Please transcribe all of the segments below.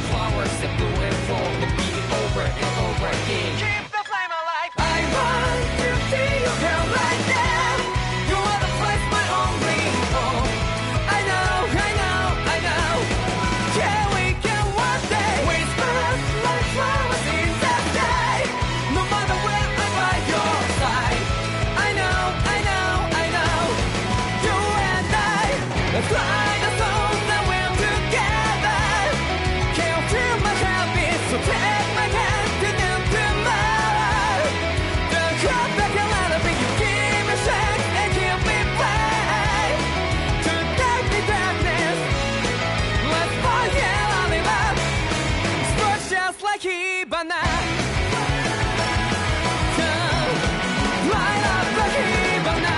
flowers that bloom and fall, repeating over and over again. Keep the flame alive. I want to see you, girl, right now. You are the place my only hope. I know, I know, I know. Yeah, we can one day whisper like flowers in the day. No matter where I'm by your side. I know, I know, I know. You and I, let's fly the soul that we're together. Can't feel my habits, so take my hand to them tomorrow. Don't come back and let it be. You give me strength and give me play. To take the darkness, let's forget all the love. Spark just like Hibana. Light up like Hibana.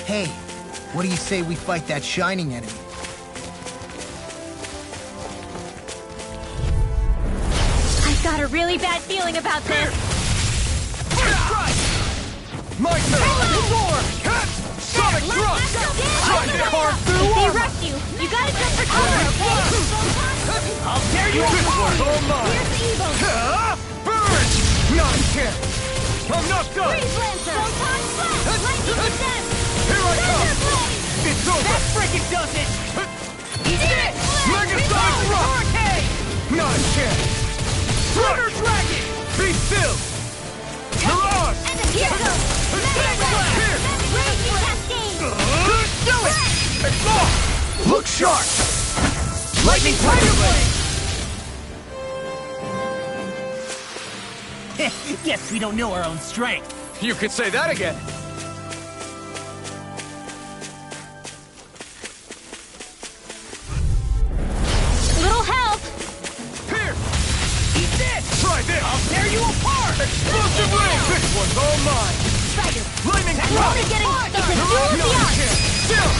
Hey, what do you say we fight that shining enemy? I've got a really bad feeling about this. My turn! Roar! Sonic thrust! Try to carve through If they armor! rush you, you gotta jump for cover, okay? I'll tear you apart! All mine! Here's the evil. Burn! Not a chance! I'm not done! Freeze Lancer! Photon Blast! Lightning Descent! Here I come! Thunder Blade! It's over! That freaking does it! Eat it! Megasonic thrust! Hurricane! Not a chance! Thunder Dragon! Be still! Mirage! And the here goes! Mega Blast! Here! Raging Cascade! Do it! It's off! Look sharp! Lightning Tiger Blade! Guess we don't know our own strength. You could say that again. Little help! Here! Eat this! Try this! I'll tear you apart! Explosive ray! This one's all mine! Spider! Lightning We're only getting... It's a duel of the arts! Still!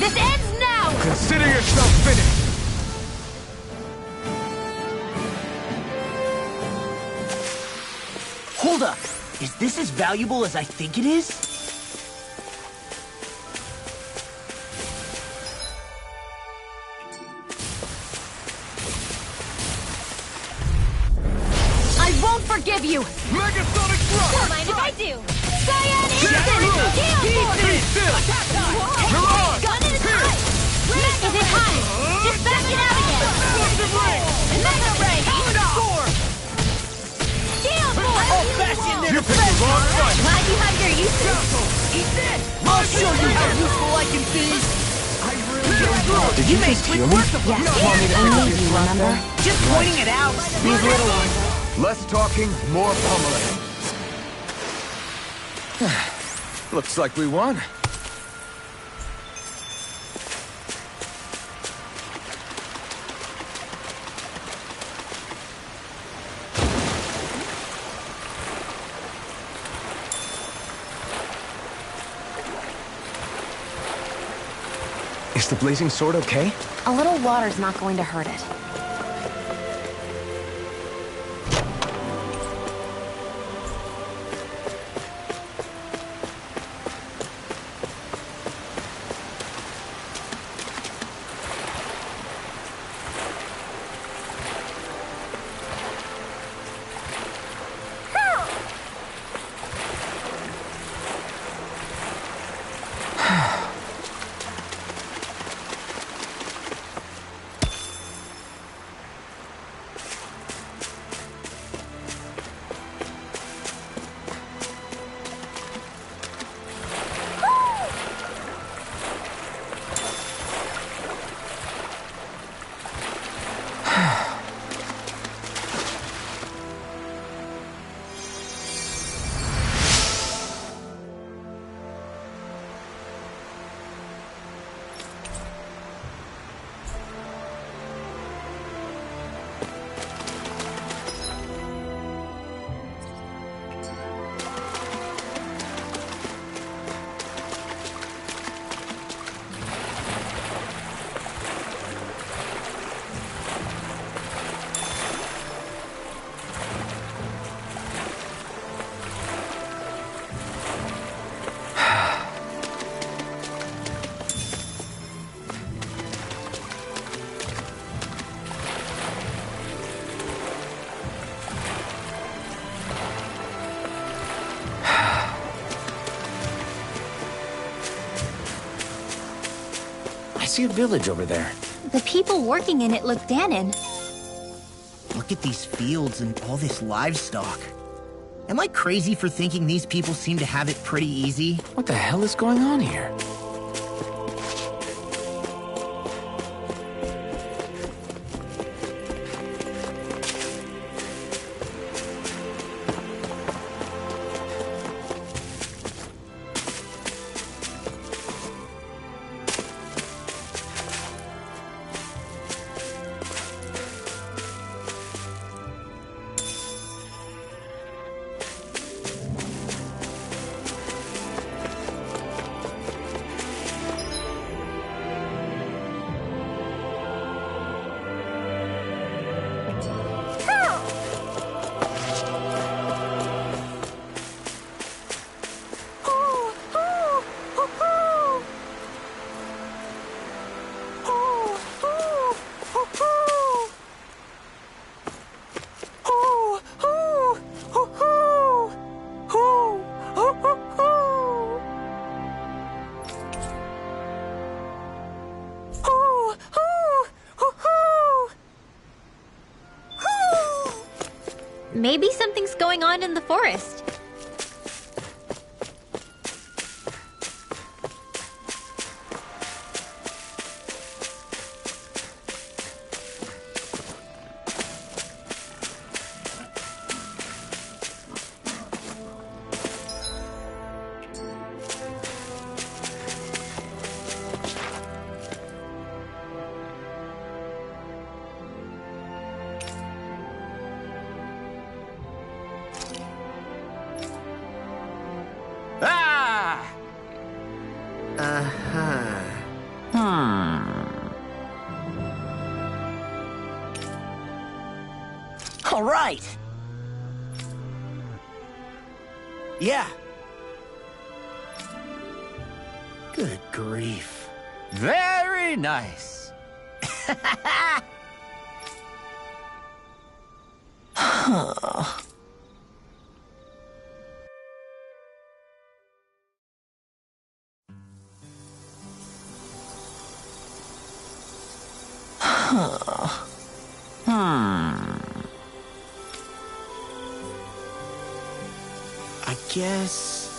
This ends now! Consider yourself finished! Hold up. Is this as valuable as I think it is? I won't forgive you! Megasonic thrust! Don't mind if I do! Cyan Instant! Be Heal still! Mirage! Gun in its eye! Is it high? Just back it out again! Explosive ray! Mega Ray! Score! Steel Force! Old-fashioned You picked the wrong side! Glad you have your uses! Eat this! I'll show you how useful I can be! Did you just hear me? Yes, I need you, remember? Just pointing it out. These little ones. Less talking, more pummeling. Looks like we won. Is the blazing sword okay? A little water's not going to hurt it. I see a village over there. The people working in it look Dahnan. Look at these fields and all this livestock. Am I crazy for thinking these people seem to have it pretty easy? What the hell is going on here? Maybe something's going on in the forest. All right. Yeah. Good grief. Very nice. I guess...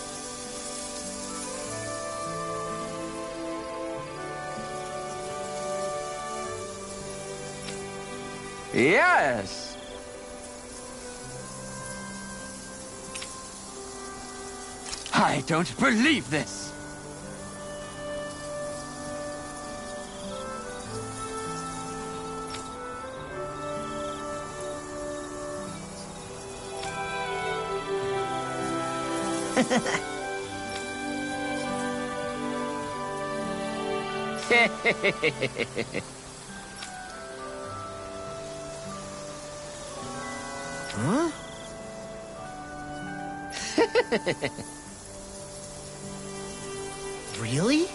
Yes. I don't believe this. Huh? Really?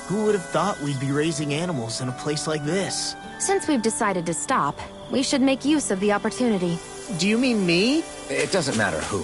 Who would have thought we'd be raising animals in a place like this? Since we've decided to stop, we should make use of the opportunity. Do you mean me? It doesn't matter who.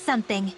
something.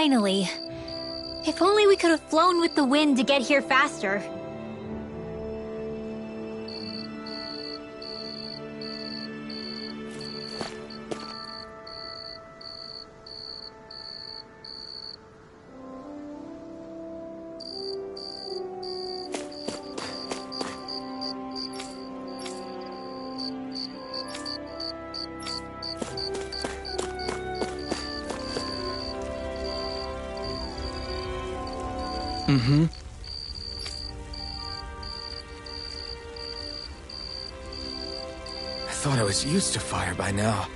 Finally. If only we could have flown with the wind to get here faster. thought I was used to fire by now.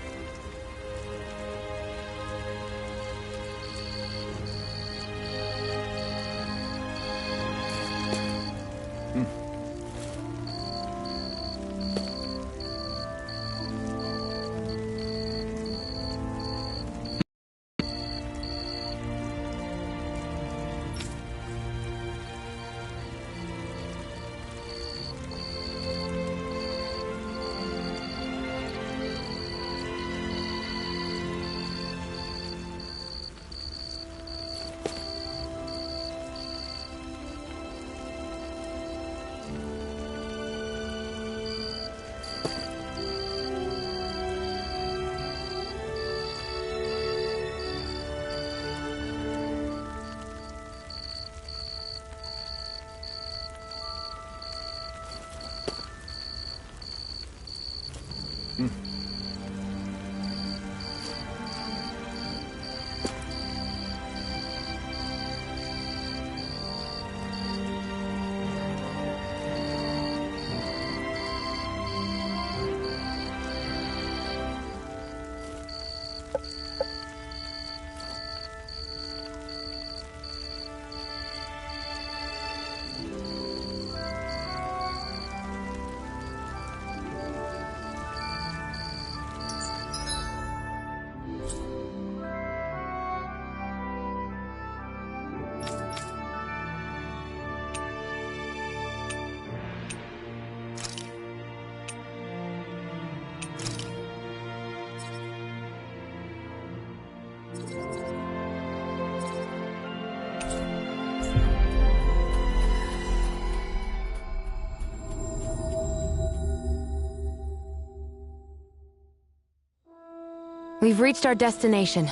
We've reached our destination.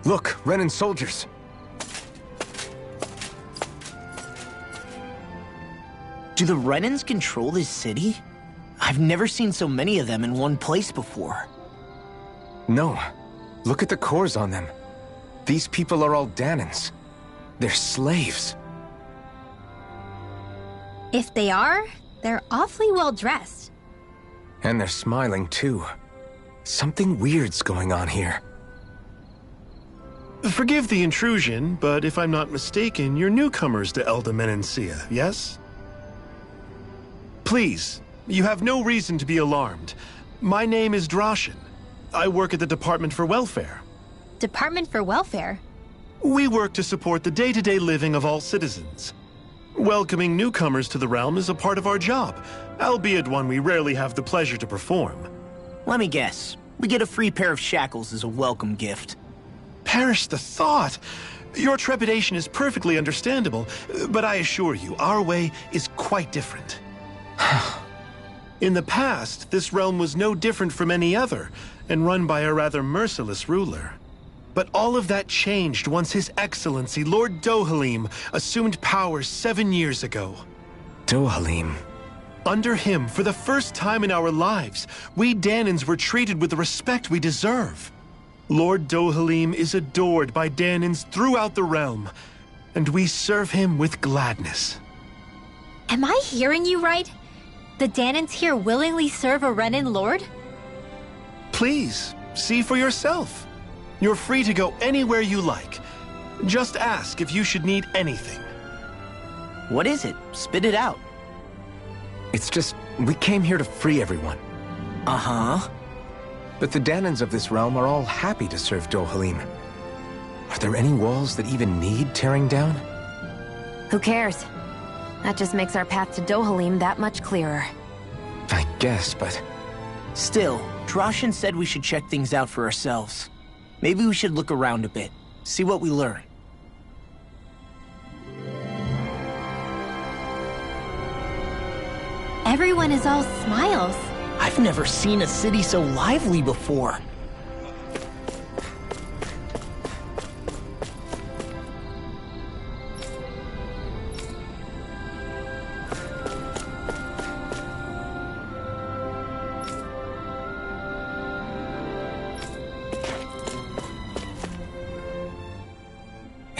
Look, Renan soldiers. Do the Renans control this city? I've never seen so many of them in one place before. No. Look at the cores on them. These people are all Dahnans. They're slaves. If they are, they're awfully well dressed. And they're smiling too. Something weird's going on here. Forgive the intrusion, but if I'm not mistaken, you're newcomers to Elda Menancia, yes? Please, you have no reason to be alarmed. My name is Drashin. I work at the Department for Welfare. Department for Welfare? We work to support the day-to-day living of all citizens. Welcoming newcomers to the realm is a part of our job, albeit one we rarely have the pleasure to perform. Let me guess. We get a free pair of shackles as a welcome gift. Perish the thought! Your trepidation is perfectly understandable, but I assure you, our way is quite different. In the past, this realm was no different from any other, and run by a rather merciless ruler. But all of that changed once His Excellency, Lord Dohalim, assumed power 7 years ago. Dohalim. Under him, for the first time in our lives, we Dahnans were treated with the respect we deserve. Lord Dohalim is adored by Dahnans throughout the realm, and we serve him with gladness. Am I hearing you right? The Dahnans here willingly serve a Renan lord? Please, see for yourself. You're free to go anywhere you like. Just ask if you should need anything. What is it? Spit it out. It's just, we came here to free everyone. Uh-huh. But the Dahnans of this realm are all happy to serve Dohalim. Are there any walls that even need tearing down? Who cares? That just makes our path to Dohalim that much clearer. I guess, but... Still, Drashin said we should check things out for ourselves. Maybe we should look around a bit, see what we learn. Everyone is all smiles. I've never seen a city so lively before.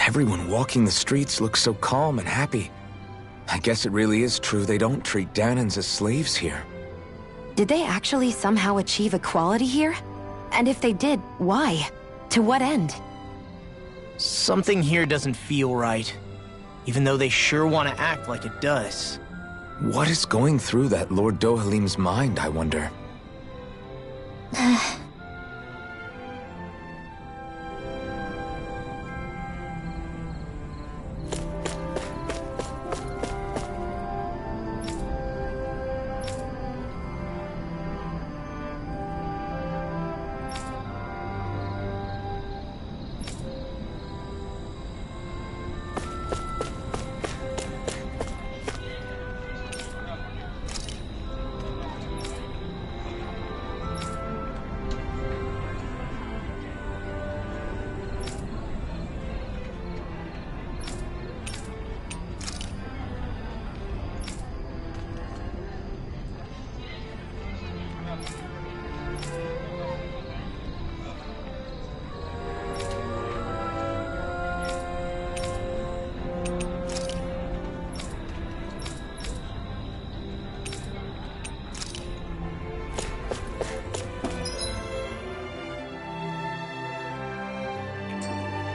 Everyone walking the streets looks so calm and happy. I guess it really is true they don't treat Dahnans as slaves here. Did they actually somehow achieve equality here? And if they did, why? To what end? Something here doesn't feel right, even though they sure want to act like it does. What is going through that Lord Dohalim's mind, I wonder?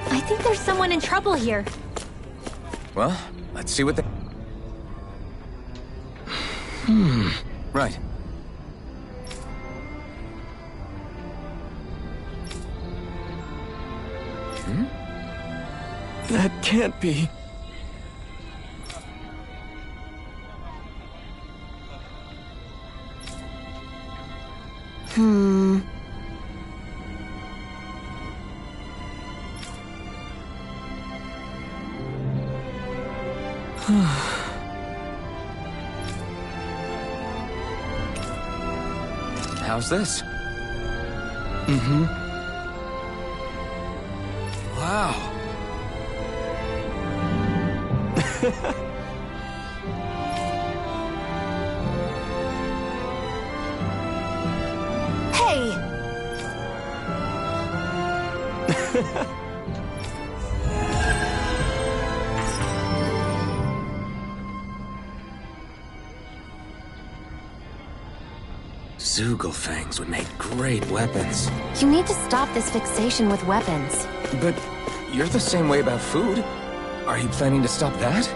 I think there's someone in trouble here. Well, let's see what they... Right. That can't be. How's this? Wow. Hey! Zoogle would make great weapons. You need to stop this fixation with weapons. But you're the same way about food. Are you planning to stop that?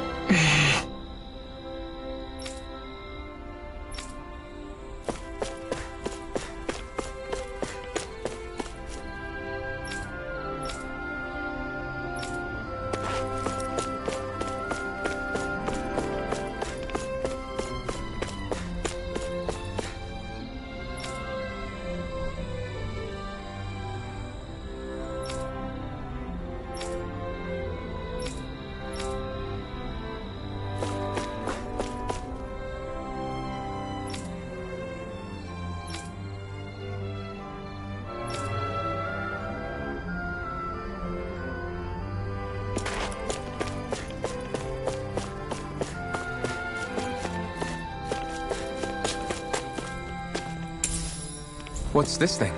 What's this thing?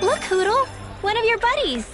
Look, Hootle! One of your buddies!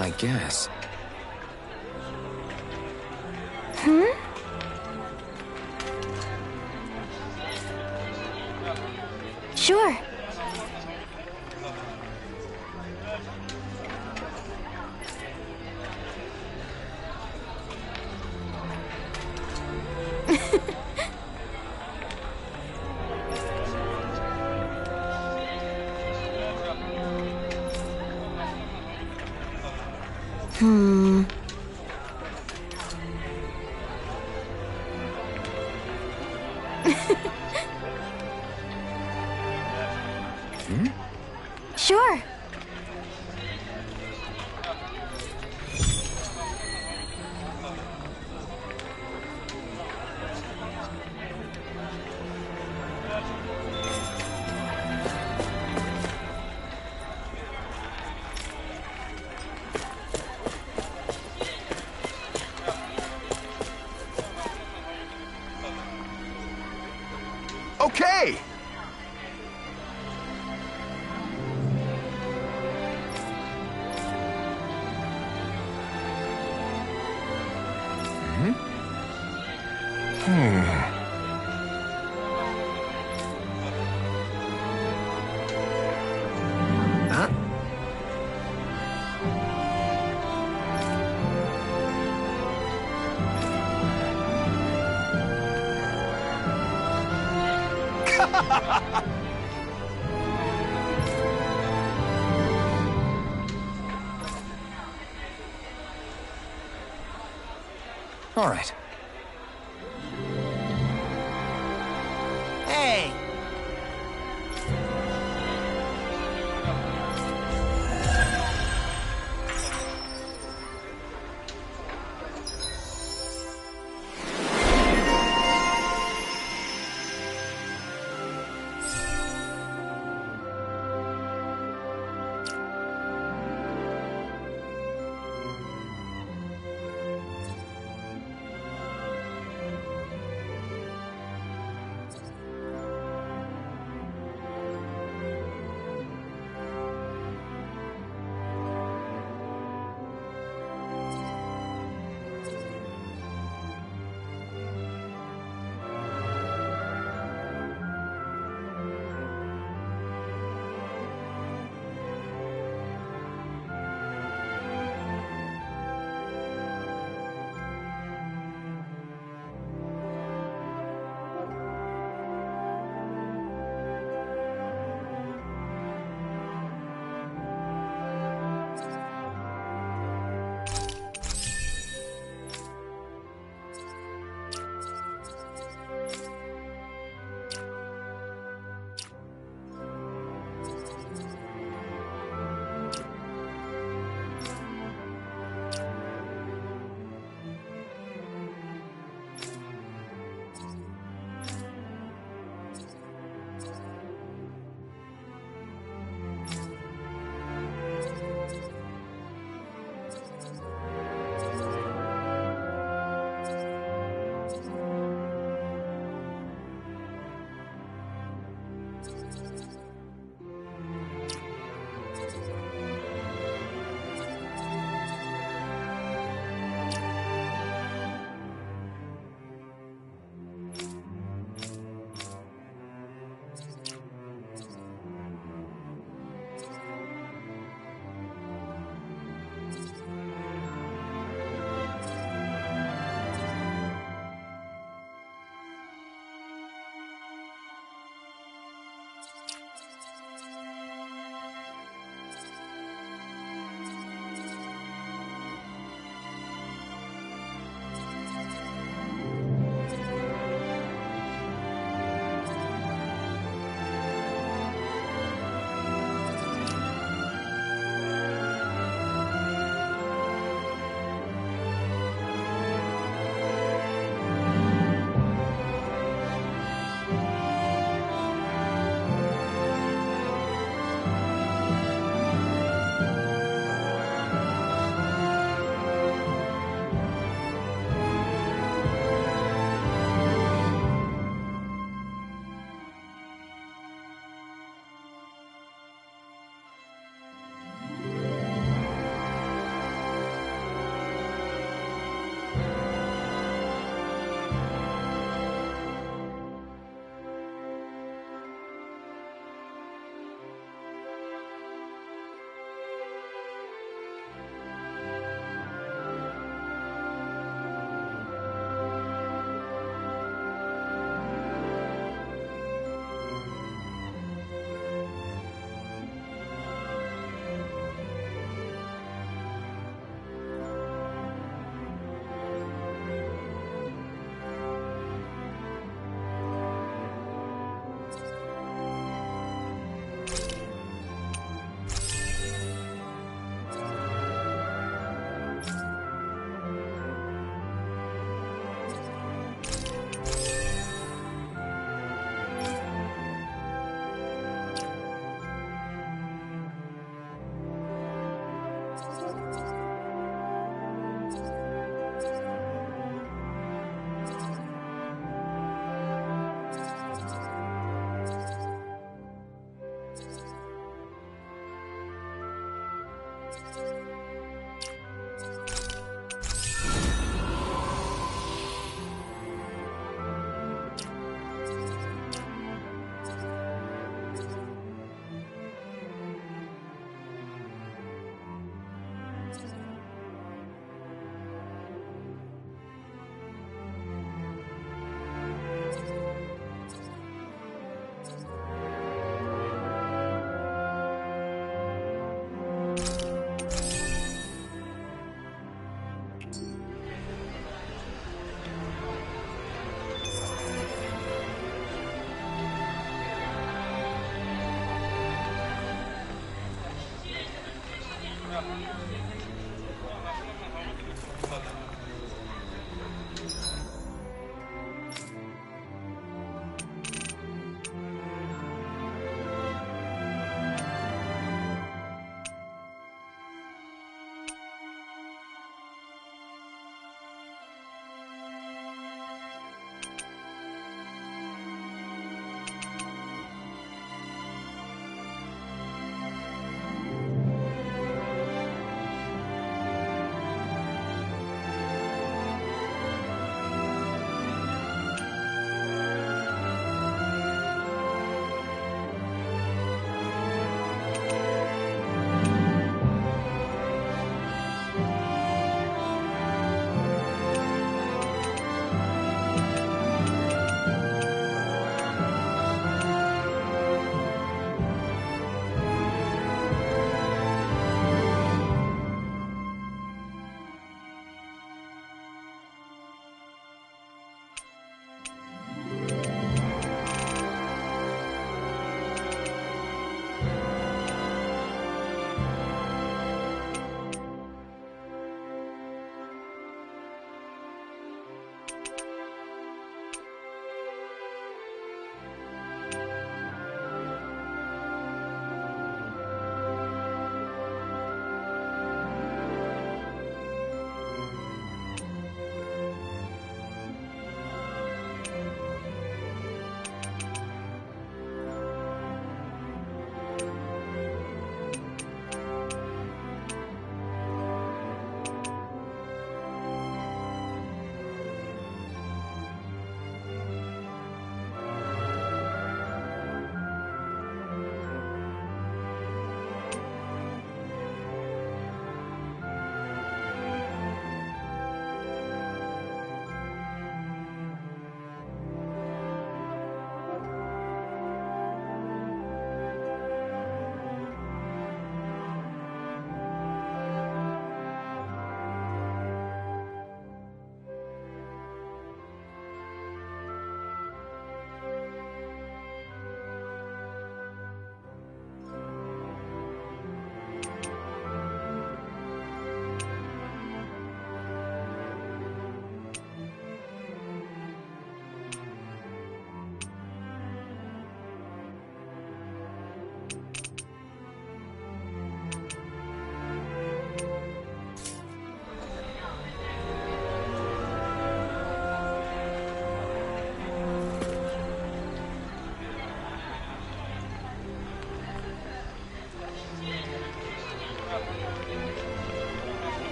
I guess. Sure. Sure. Okay! Huh? All right. Hey!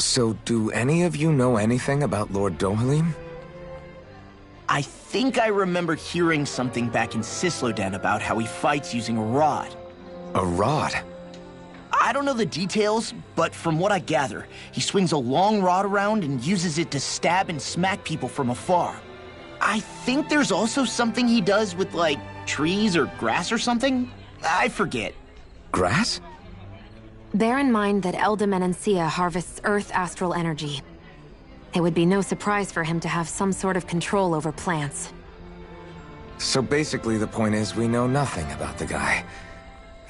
So, do any of you know anything about Lord Dohalim? I think I remember hearing something back in Sisloden about how he fights using a rod. A rod? I don't know the details, but from what I gather, he swings a long rod around and uses it to stab and smack people from afar. I think there's also something he does with, like, trees or grass or something? I forget. Grass? Bear in mind that Elda Menancia harvests Earth astral energy. It would be no surprise for him to have some sort of control over plants. So basically the point is we know nothing about the guy.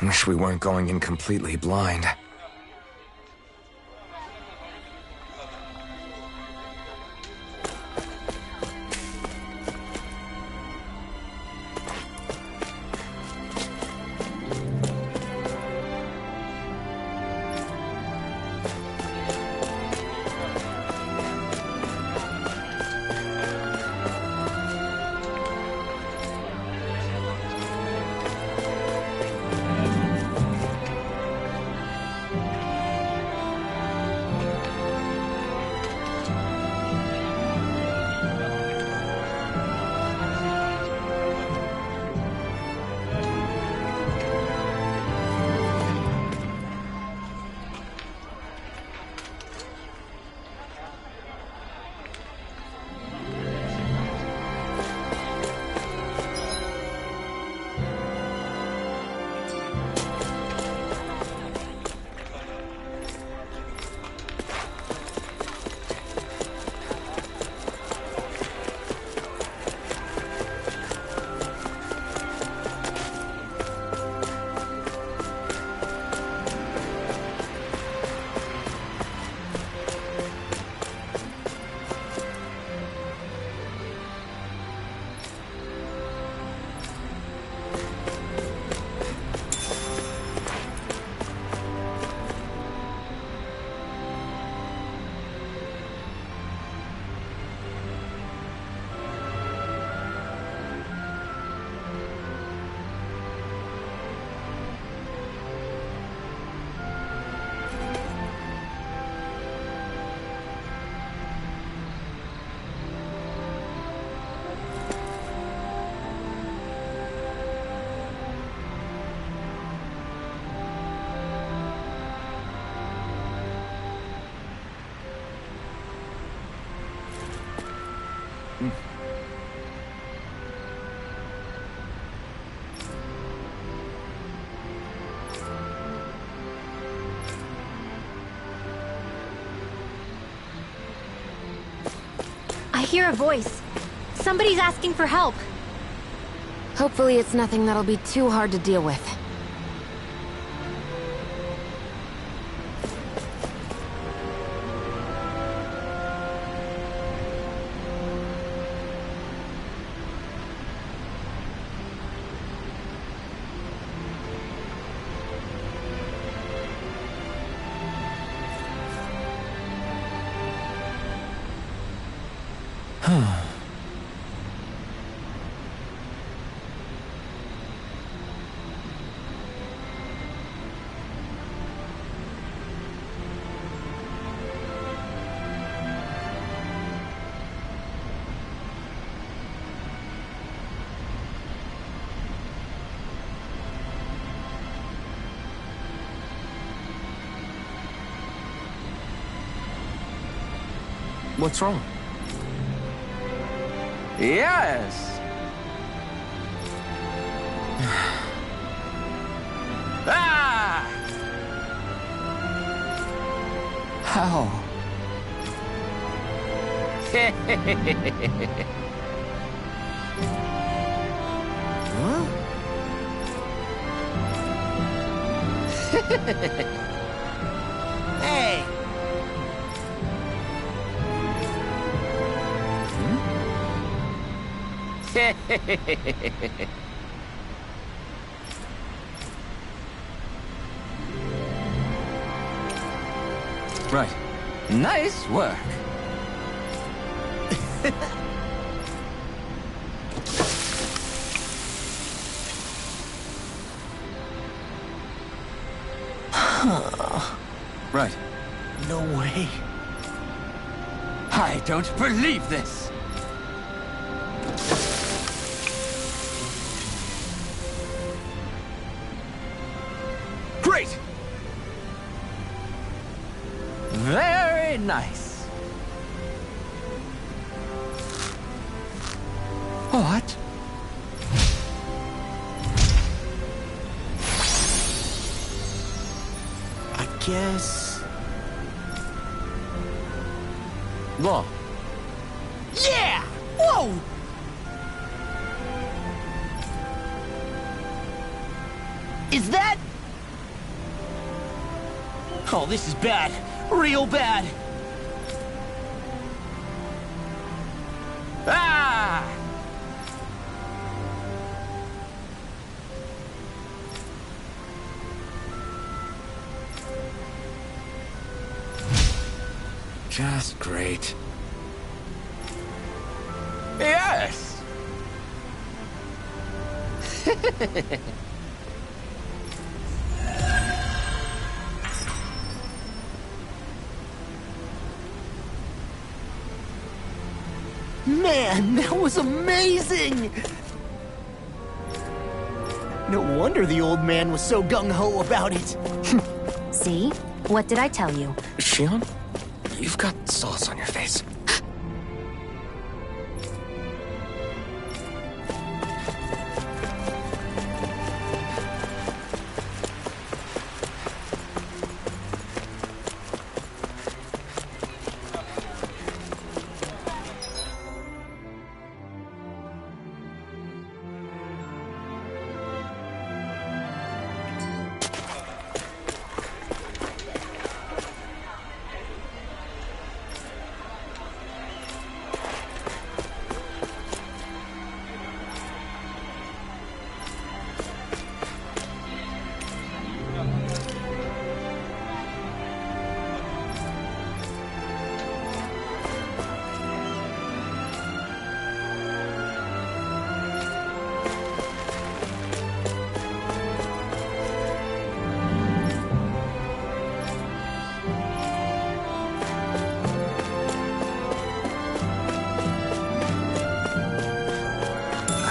Wish we weren't going in completely blind. I hear a voice. Somebody's asking for help. Hopefully it's nothing that'll be too hard to deal with. What's wrong? Yes! Ah! How? Hey! Right. Nice work. Huh. Right. No way. I don't believe this! Great! Very nice. What? I guess... Law. Yeah! Whoa! Is that... Oh, this is bad. Real bad. Ah! Just great. Yes! Man, that was amazing! No wonder the old man was so gung-ho about it. See? What did I tell you? Shion, you've got sauce on your face.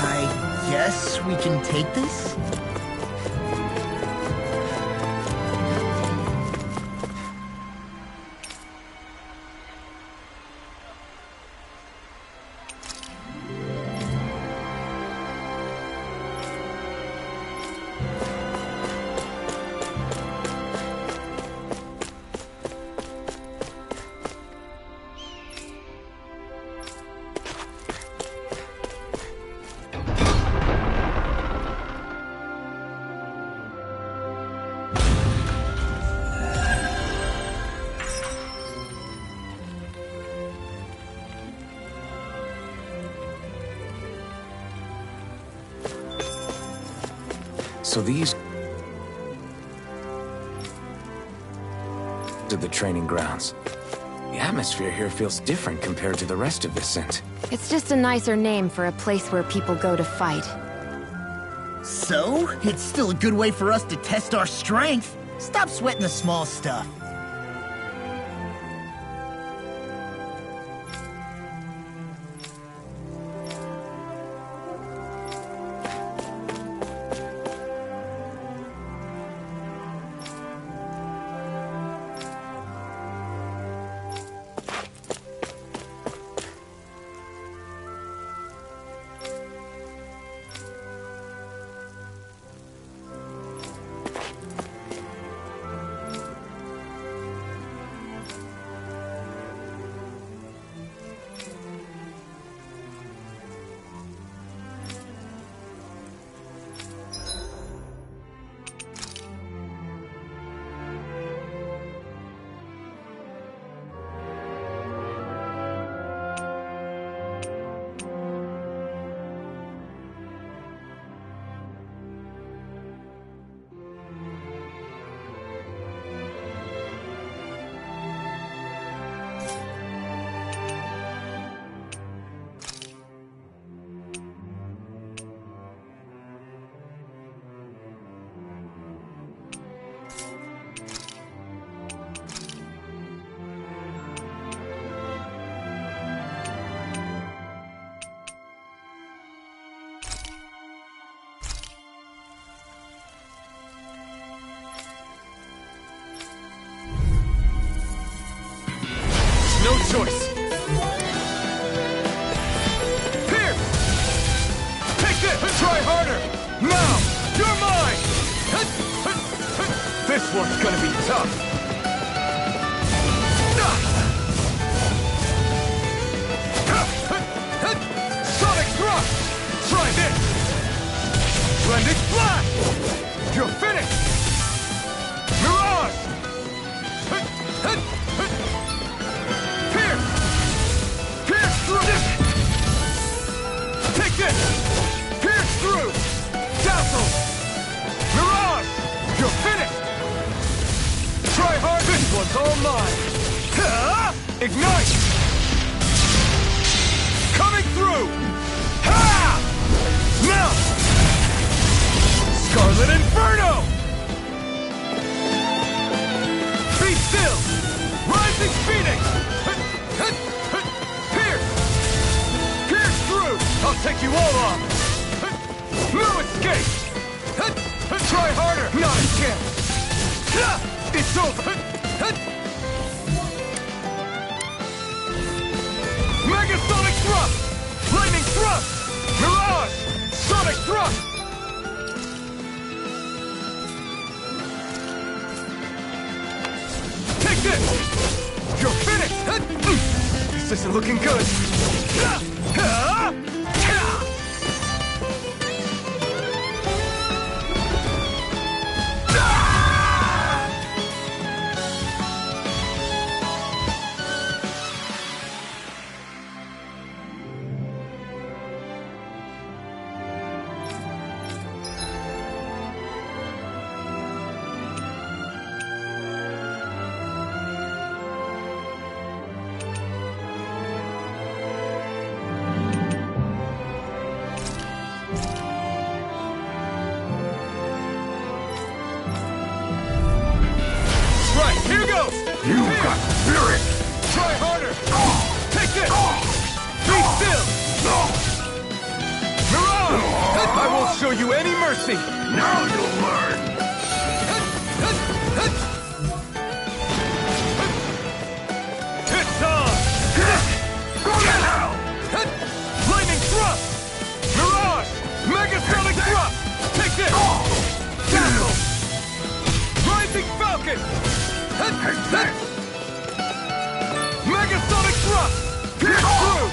I guess we can take this? So these are the training grounds. The atmosphere here feels different compared to the rest of Vicent. It's just a nicer name for a place where people go to fight. So, it's still a good way for us to test our strength. Stop sweating the small stuff. no choice. Here! Take this! Try harder! Now! You're mine! This one's gonna be tough. Sonic Thrust! Try this! Splendid Flash! You're finished! Mirage! Pierce! Pierce through! Take this! Pierce through! Dazzle! Mirage! You're finished! Try hard! This one's all mine! Ignite! Coming through! Ha! Now! Scarlet Inferno! Be still! Rising Phoenix! Pierce! Pierce through! I'll take you all on! No escape! Try harder! Not a chance! It's over! Megasonic Thrust! Lightning Thrust! Mirage! Sonic Thrust! Take this! You're finished! This isn't looking good. Here goes! You got spirit! Try harder! Take this! Be still! Mirage! I won't show you any mercy! Now you'll learn! It's on! Go to hell! Lightning Thrust! Mirage! Megasonic Thrust! Take this! Dazzle! Rising Falcon! Megasonic Thrust! Pierce through!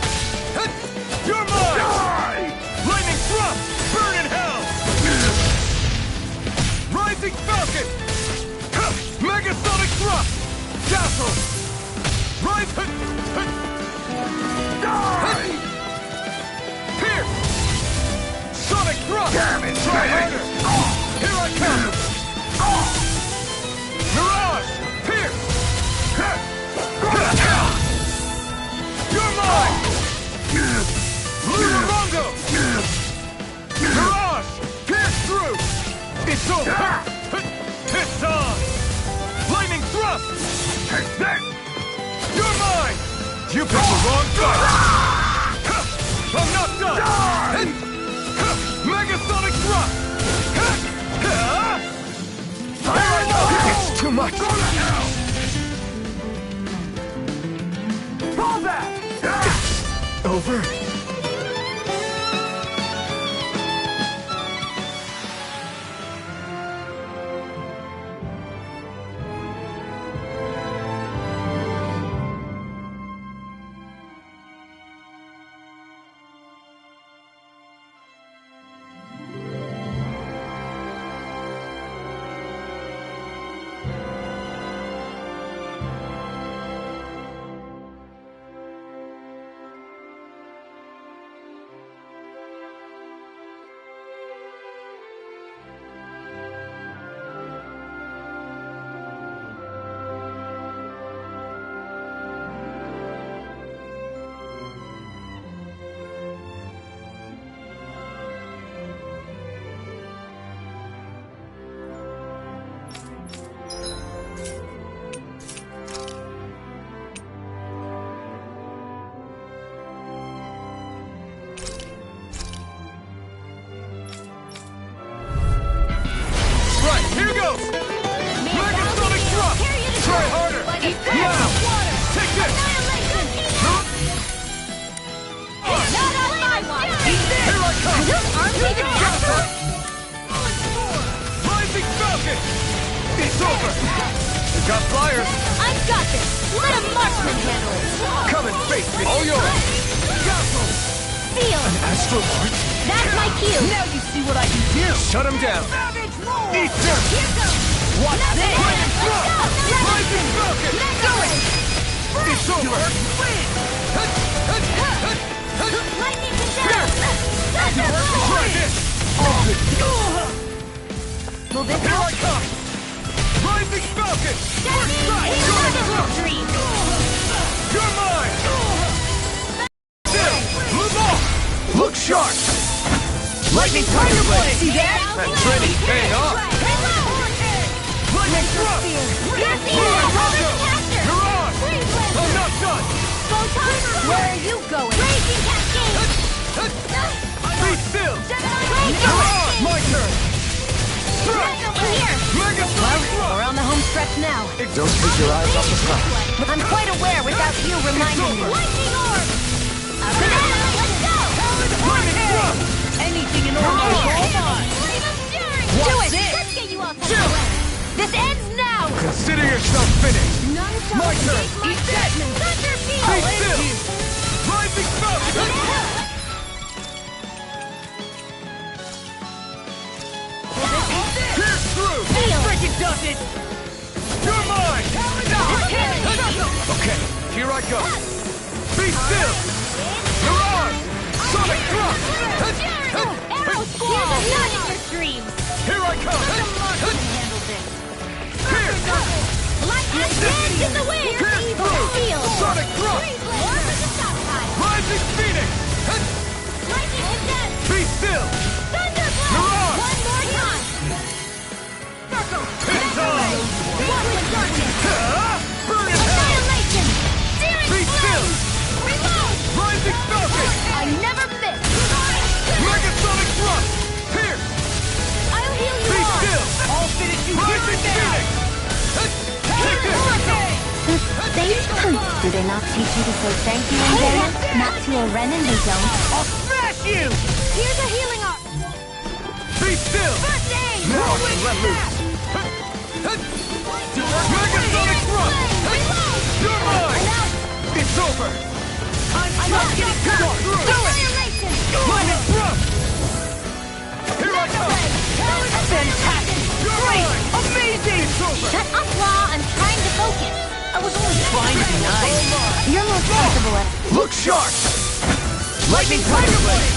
You're mine! Die! Lightning Thrust! Burn in hell! Rising Falcon! Megasonic Thrust! Dazzle! Rise! Die! Pierce! Sonic Thrust! Damn it! Try harder! Here I come! Mirage! Pierce! You're mine! Lunarongo! Mirage! Pierce through! It's over! It's on! Lightning Thrust! You're mine! You picked the wrong gun! I'm not done! Megasonic Thrust! It's too much. Go to hell! Pull that! Over? Come and face me. All yours. Feel! Astral Art? That's my cue! Now you see what I can do! Shut him down. Eat them! Here goes! Watch this! Rising Falcon. Do it! It's over. Lightning down! Try this. Will this Here help? I come. Rising Falcon. Dream! You're mine. Still. Move off. Look sharp. Lightning Tiger Blade. See that? That training's paying off. Lightning Thrust. You're on. I'm not done. Where are you going? Raging Cascade! Be still. You're on. My turn. Thrust. Here! Mega Sonic We're Thrust. on the home stretch now. Don't take your eyes off the prize. I'm quite aware without you reminding me. Lightning Orb! Let's go! Lightning Thrust. Anything in order to hold on! Do it! Let's get you all tucked away! This ends now! Consider yourself finished. None shall My turn. escape my Eat that. Thunder Be Field! still. Rising Falcon. Pierce through. Field! Freaking does it! You're mine. Okay, here I go. Be still. You're on. Sonic Thrust. Arrow Squall! Not in your dreams! Here I come. Handle this. Pierce. Lightning dance in the wind! Pierce through. Field! Sonic Thrust. War for the stop time! Rising Phoenix. Lightning condense! Be still. Thunderblast! You're on. One more time! It's on. One with darkness! Burn in hell. Annihilation! Searing Be still. flame! Reload! Rising Falcon. I never miss! Megasonic Thrust. Pierce. I'll heal you Be all! still. I'll finish you here Rising and now! Phoenix. Take this. Do they not teach you to say thank you in Ganon? Not to a Renin, they don't. I'll smash you! Here's a healing art! Be still. First aid! Now I can let loose. Megasonic Thrust. You're mine. It's over. I'm not getting caught! Do it! Annihilation! Lightning Thrust. Here I come. Fantastic! You're Great! mine. Amazing! It's over. Shut up, Law! I'm trying to focus! I was only trying to be nice. You're most comfortable at Look sharp. Lightning Tiger Blade.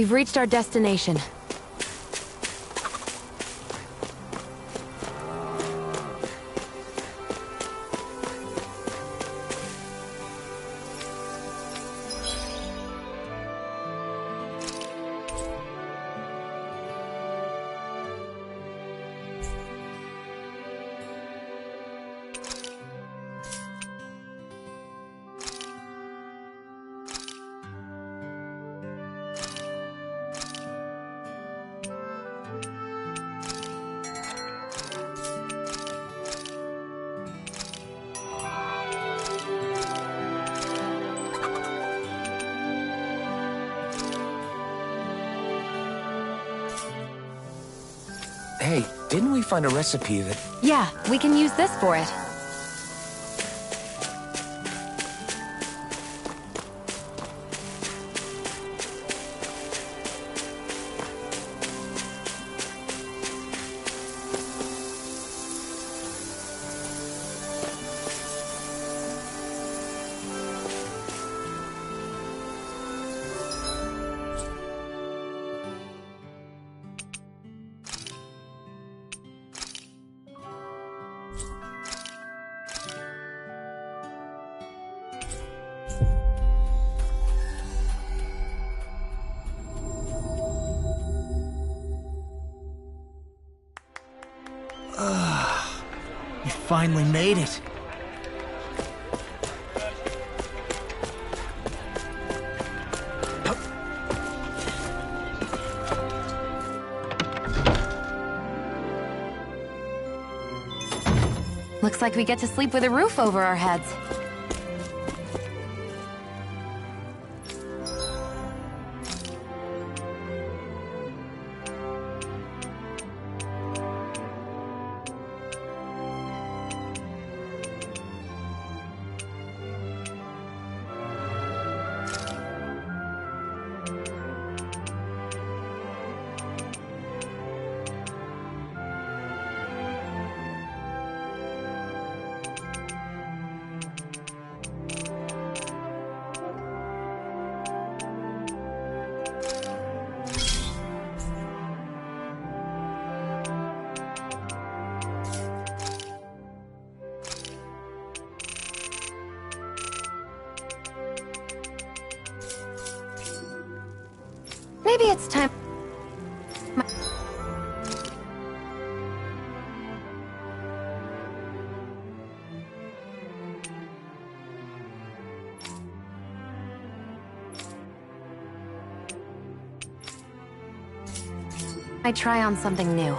We've reached our destination. Hey, didn't we find a recipe that... Yeah, we can use this for it. You finally made it. Looks like we get to sleep with a roof over our heads. Maybe it's time... I try on something new.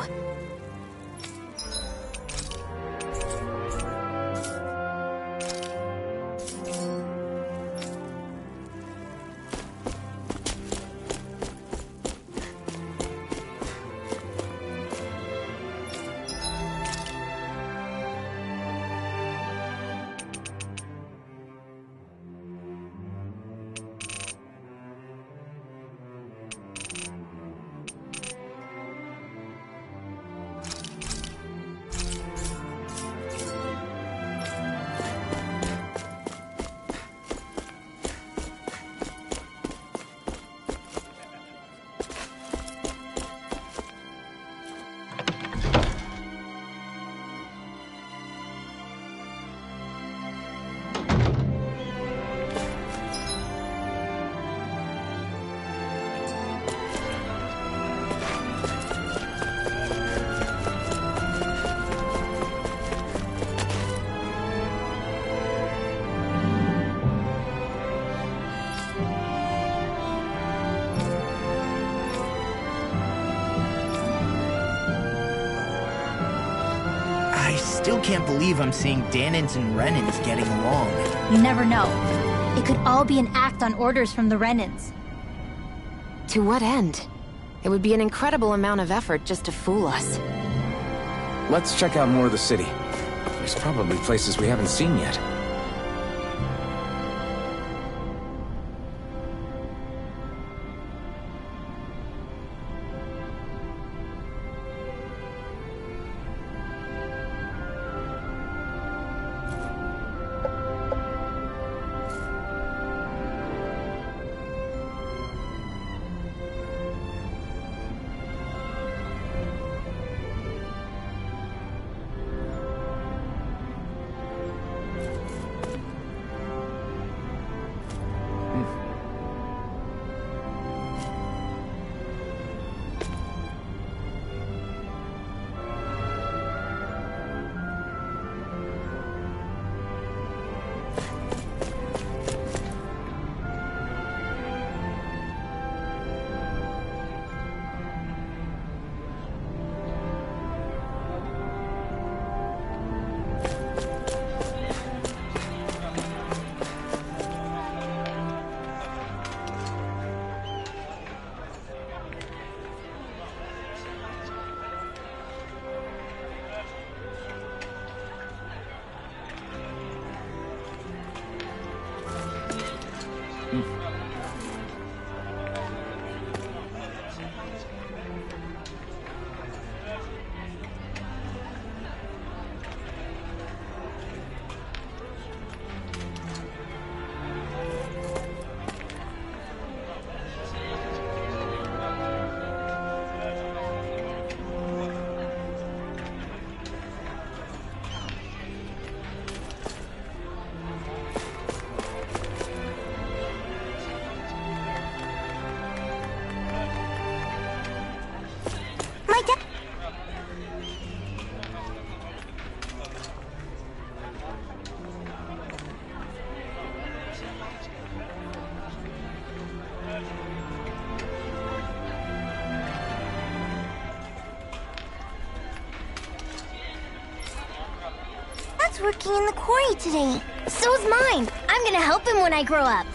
I still can't believe I'm seeing Danans and Renans getting along. You never know. It could all be an act on orders from the Renans. To what end? It would be an incredible amount of effort just to fool us. Let's check out more of the city. There's probably places we haven't seen yet. working in the quarry today. So's mine. I'm gonna help him when I grow up.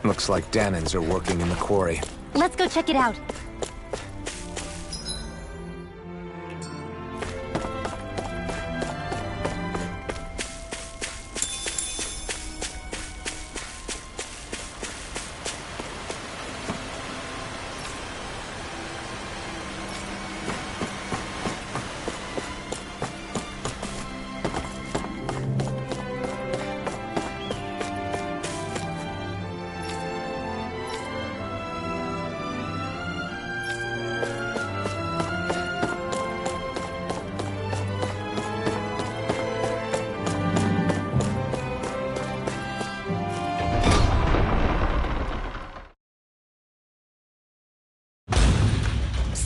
Looks like Dahnans are working in the quarry. Let's go check it out.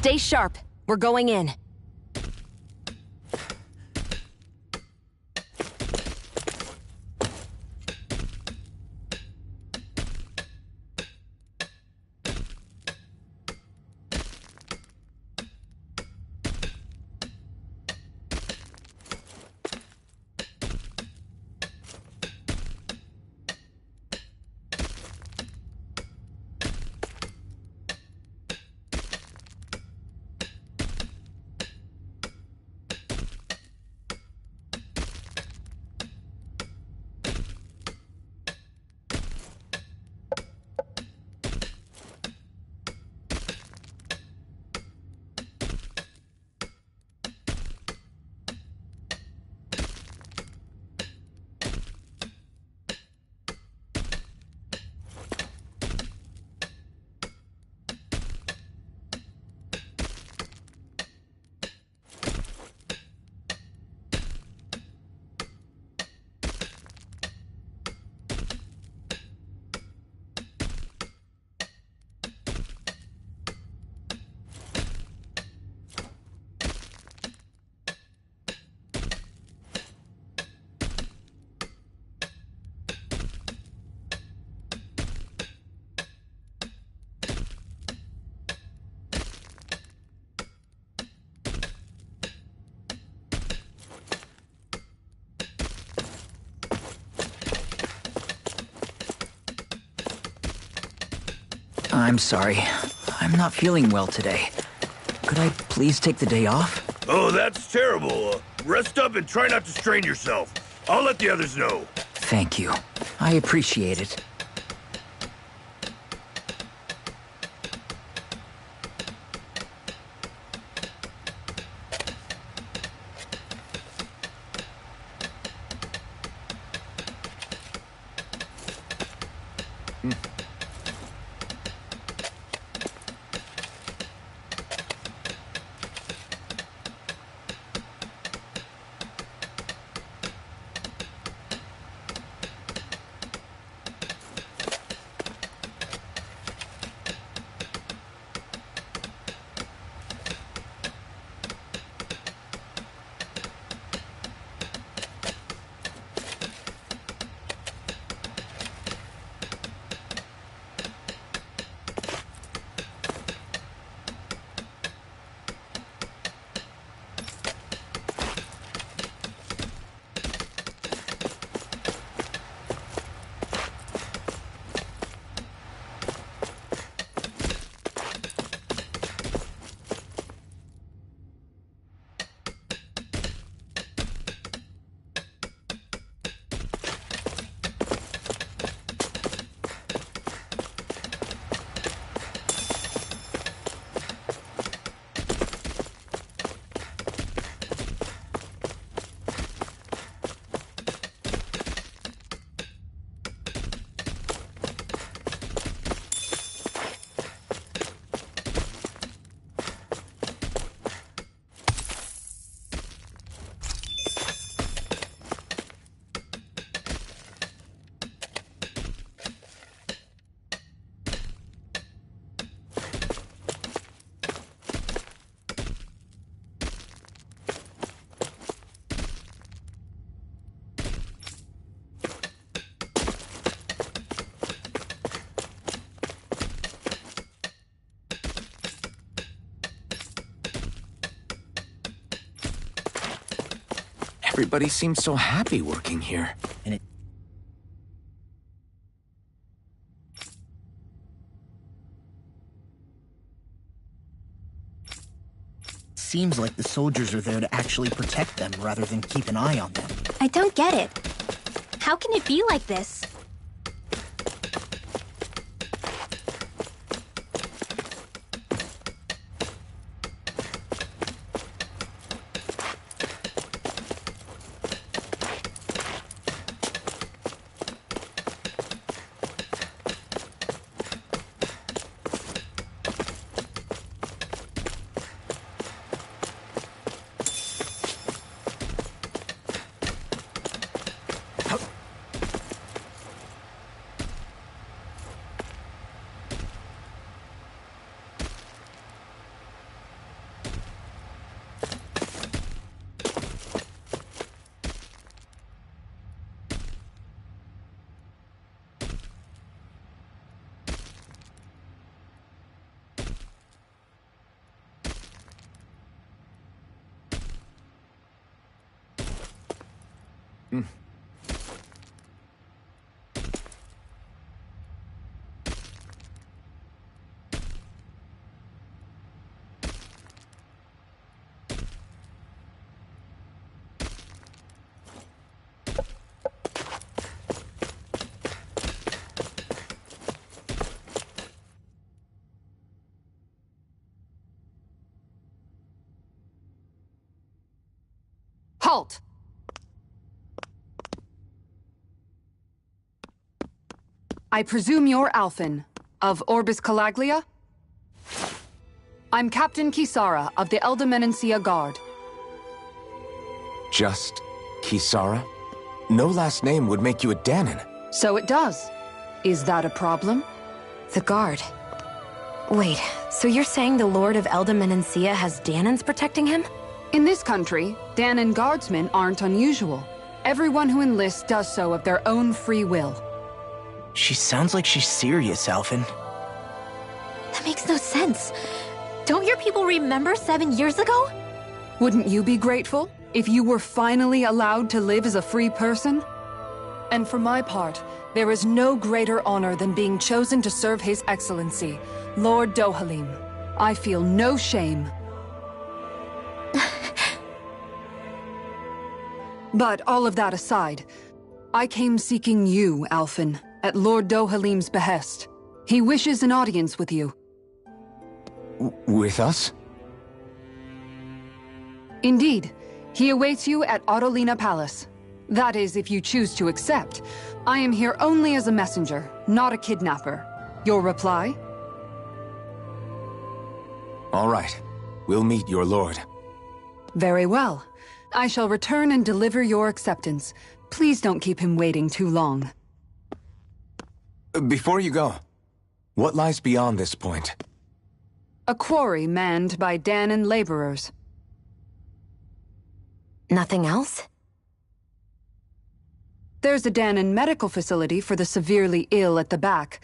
Stay sharp. We're going in. I'm sorry. I'm not feeling well today. Could I please take the day off? Oh, that's terrible. Rest up and try not to strain yourself. I'll let the others know. Thank you. I appreciate it. Everybody seems so happy working here. And it seems like the soldiers are there to actually protect them rather than keep an eye on them. I don't get it. How can it be like this? Halt! I presume you're Alphen, of Orbis Calaglia? I'm Captain Kisara of the Eldimenencia Guard. Just Kisara? No last name would make you a Dahnan. So it does. Is that a problem? The Guard. Wait, so you're saying the Lord of Eldimenencia has Dahnans protecting him? In this country, Dahnan guardsmen aren't unusual. Everyone who enlists does so of their own free will. She sounds like she's serious, Alphen. That makes no sense. Don't your people remember 7 years ago? Wouldn't you be grateful if you were finally allowed to live as a free person? And for my part, There is no greater honor than being chosen to serve His Excellency, Lord Dohalim. I feel no shame. But all of that aside, I came seeking you, Alphen, at Lord Dohalim's behest. He wishes an audience with you. With us? Indeed. He awaits you at Autolina Palace. That is, if you choose to accept. I am here only as a messenger, not a kidnapper. Your reply? All right. We'll meet your lord. Very well. I shall return and deliver your acceptance. Please don't keep him waiting too long. Before you go, what lies beyond this point? A quarry manned by Dahnan laborers. Nothing else? There's a Dahnan medical facility for the severely ill at the back.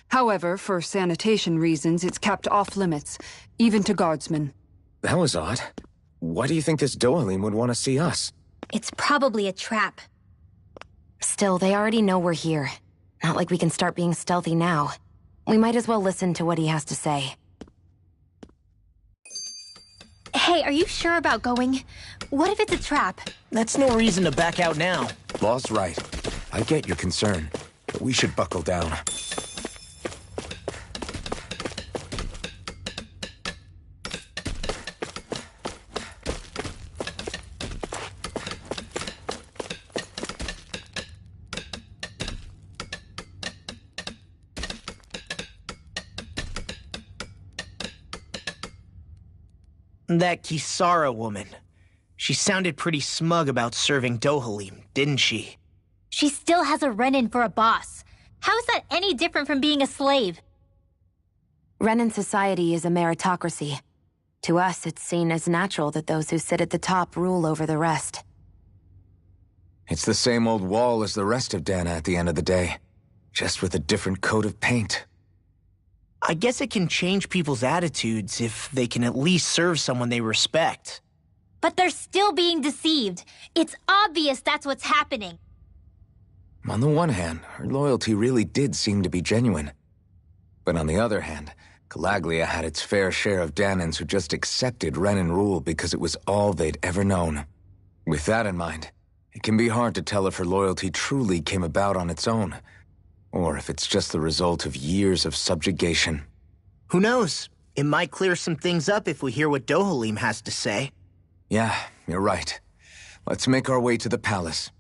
However, for sanitation reasons, it's kept off limits, even to guardsmen. That was odd. Why do you think this Dohalim would want to see us? It's probably a trap. Still, they already know we're here. Not like we can start being stealthy now. We might as well listen to what he has to say. Hey, are you sure about going? What if it's a trap? That's no reason to back out now. Law's right. I get your concern, but we should buckle down. That Kisara woman. She sounded pretty smug about serving Dohalim, didn't she? She still has a Renin for a boss. How is that any different from being a slave? Renin society is a meritocracy. To us, it's seen as natural that those who sit at the top rule over the rest. It's the same old wall as the rest of Dahna at the end of the day, just with a different coat of paint. I guess it can change people's attitudes if they can at least serve someone they respect. But they're still being deceived. It's obvious that's what's happening. On the one hand, her loyalty really did seem to be genuine. But on the other hand, Calaglia had its fair share of Dahnans who just accepted Renin rule because it was all they'd ever known. With that in mind, it can be hard to tell if her loyalty truly came about on its own, or if it's just the result of years of subjugation. Who knows? It might clear some things up if we hear what Dohalim has to say. Yeah, you're right. Let's make our way to the palace.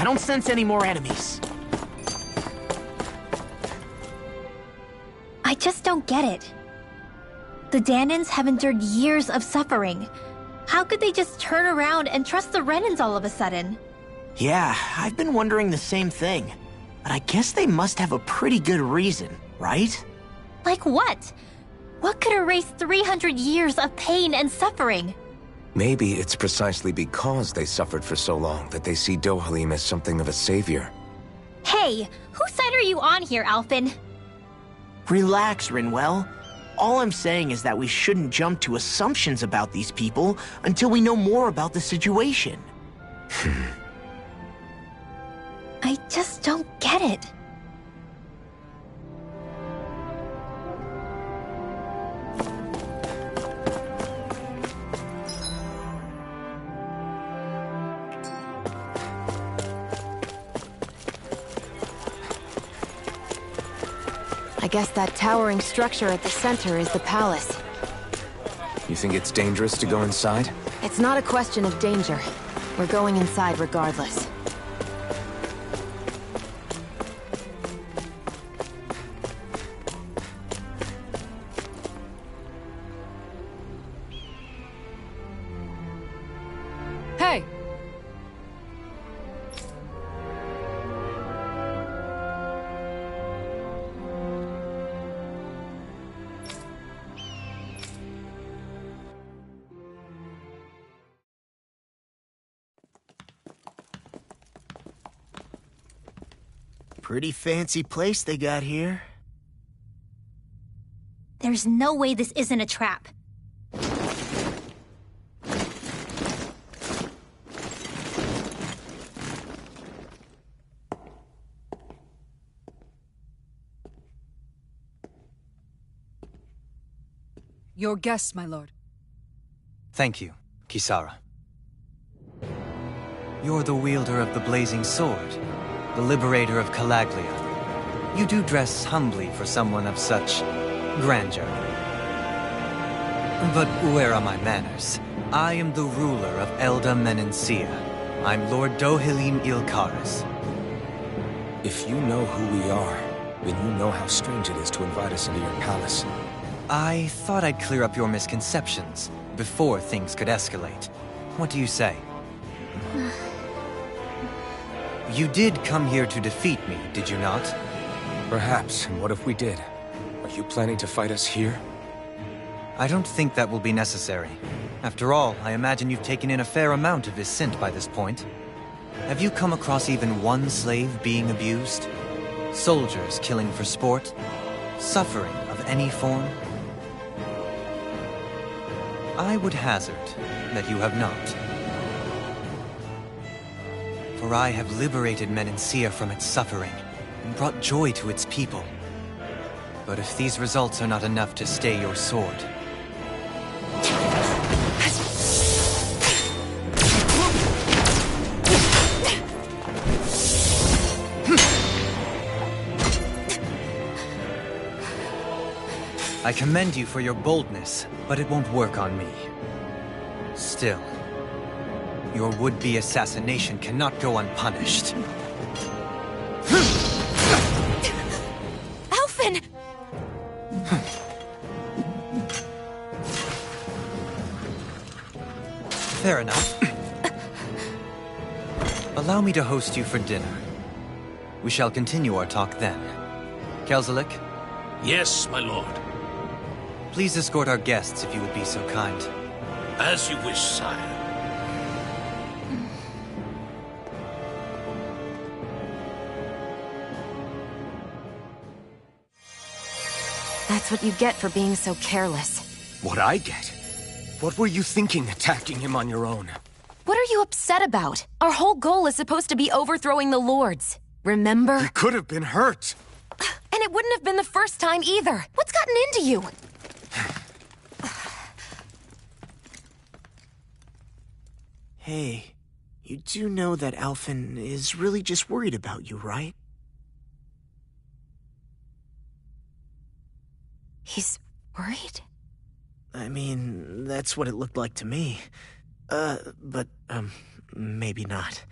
I don't sense any more enemies. I just don't get it. The Danans have endured years of suffering. How could they just turn around and trust the Renans all of a sudden? Yeah, I've been wondering the same thing. But I guess they must have a pretty good reason, right? Like what? What could erase 300 years of pain and suffering? Maybe it's precisely because they suffered for so long that they see Dohalim as something of a savior. Hey, whose side are you on here, Alphen? Relax, Rinwell. All I'm saying is that we shouldn't jump to assumptions about these people until we know more about the situation. I just don't get it. I guess that towering structure at the center is the palace. You think it's dangerous to go inside? It's not a question of danger. We're going inside regardless. Hey! Pretty fancy place they got here. There's no way this isn't a trap. Your guest, my lord. Thank you, Kisara. You're the wielder of the blazing sword, the liberator of Calaglia. You do dress humbly for someone of such grandeur. But where are my manners? I am the ruler of Elda Menencia. I'm Lord Dohalim Ilkaris. If you know who we are, then you know how strange it is to invite us into your palace. I thought I'd clear up your misconceptions before things could escalate. What do you say? You did come here to defeat me, did you not? Perhaps, and what if we did? Are you planning to fight us here? I don't think that will be necessary. After all, I imagine you've taken in a fair amount of his scent by this point. Have you come across even one slave being abused? Soldiers killing for sport? Suffering of any form? I would hazard that you have not. For I have liberated Menencia from its suffering and brought joy to its people. But if these results are not enough to stay your sword... I commend you for your boldness, but it won't work on me. Still, your would-be assassination cannot go unpunished. Alphen! Fair enough. Allow me to host you for dinner. We shall continue our talk then. Kelzelik? Yes, my lord. Please escort our guests if you would be so kind. As you wish, sire. That's what you get for being so careless. What I get? What were you thinking attacking him on your own? What are you upset about? Our whole goal is supposed to be overthrowing the lords. Remember? He could have been hurt. And it wouldn't have been the first time either. What's gotten into you? Hey, you do know that Alphen is really just worried about you, right? He's worried? I mean, that's what it looked like to me. But maybe not.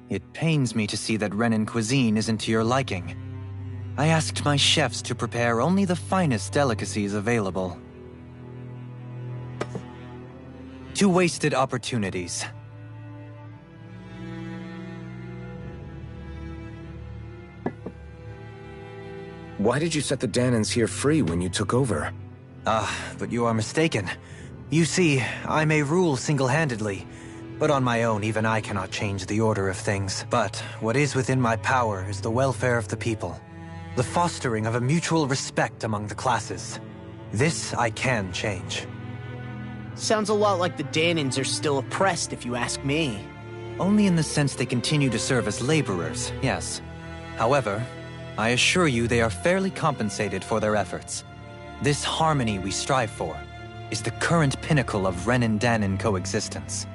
It pains me to see that Renan cuisine isn't to your liking. I asked my chefs to prepare only the finest delicacies available. 2 wasted opportunities. Why did you set the Danans here free when you took over? But you are mistaken. You see, I may rule single-handedly, but on my own even I cannot change the order of things. But what is within my power is the welfare of the people. The fostering of a mutual respect among the classes. This I can change. Sounds a lot like the Danans are still oppressed, if you ask me. Only in the sense they continue to serve as laborers, yes. However, I assure you they are fairly compensated for their efforts. This harmony we strive for is the current pinnacle of Renan-Danan coexistence.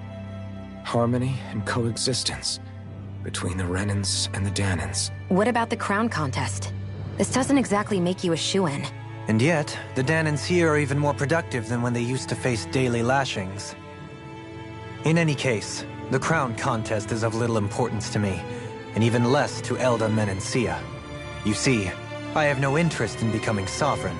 Harmony and coexistence between the Renans and the Danans. What about the crown contest? This doesn't exactly make you a shoo-in. And yet, the Danans here are even more productive than when they used to face daily lashings. In any case, the crown contest is of little importance to me, and even less to Elda Menancia. You see, I have no interest in becoming sovereign.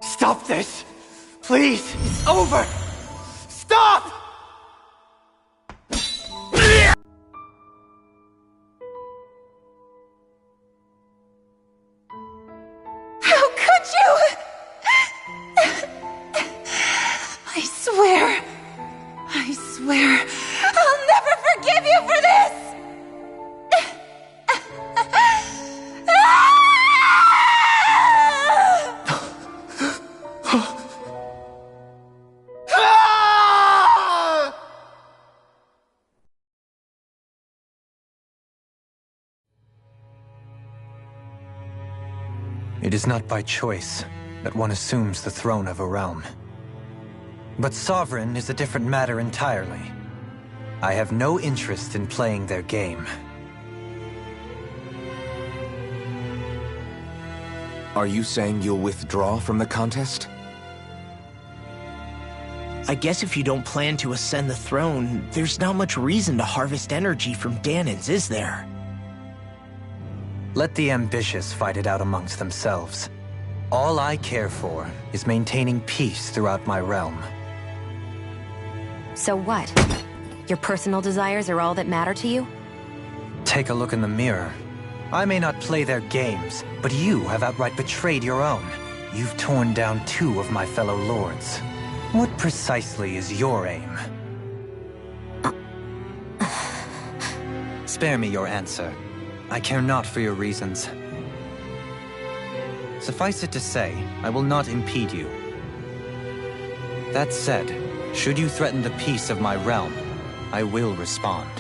Stop this! Please! It's over! Stop! How could you? I swear, I'll never forgive you for this! It is not by choice that one assumes the throne of a realm. But sovereign is a different matter entirely. I have no interest in playing their game. Are you saying you'll withdraw from the contest? I guess if you don't plan to ascend the throne, there's not much reason to harvest energy from Danans, is there? Let the ambitious fight it out amongst themselves. All I care for is maintaining peace throughout my realm. So what? Your personal desires are all that matter to you? Take a look in the mirror. I may not play their games, but you have outright betrayed your own. You've torn down 2 of my fellow lords. What precisely is your aim? Spare me your answer. I care not for your reasons. Suffice it to say, I will not impede you. That said, should you threaten the peace of my realm, I will respond.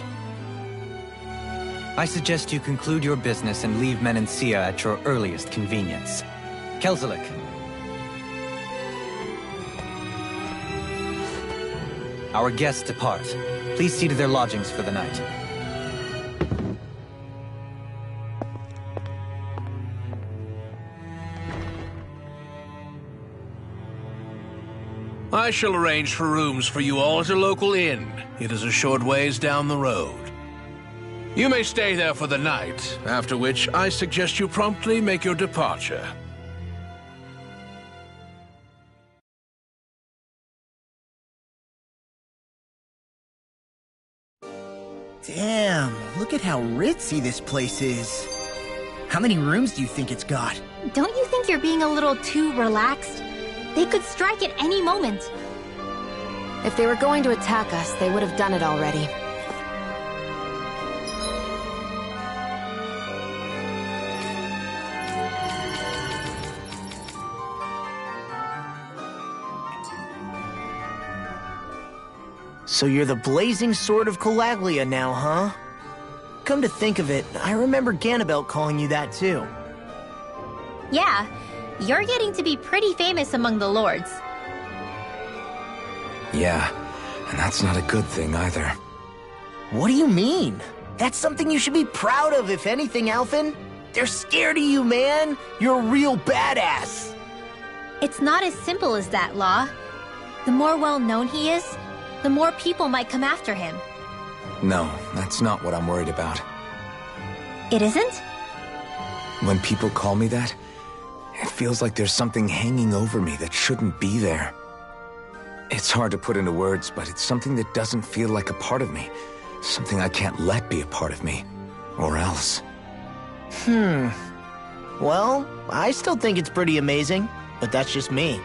I suggest you conclude your business and leave Menancia at your earliest convenience. Kelzelik. Our guests depart. Please see to their lodgings for the night. I shall arrange for rooms for you all at a local inn. It is a short ways down the road. You may stay there for the night, after which I suggest you promptly make your departure. Damn, look at how ritzy this place is. How many rooms do you think it's got? Don't you think you're being a little too relaxed? They could strike at any moment. If they were going to attack us, they would have done it already. So you're the blazing sword of Calaglia now, huh? Come to think of it, I remember Ganabelt calling you that too. Yeah, you're getting to be pretty famous among the lords. Yeah, and that's not a good thing either. What do you mean? That's something you should be proud of, if anything, Alphen. They're scared of you, man. You're a real badass. It's not as simple as that, Law. The more well-known he is, the more people might come after him. No, that's not what I'm worried about. It isn't? When people call me that, it feels like there's something hanging over me that shouldn't be there. It's hard to put into words, but it's something that doesn't feel like a part of me. Something I can't let be a part of me. Or else. Well, I still think it's pretty amazing, but that's just me.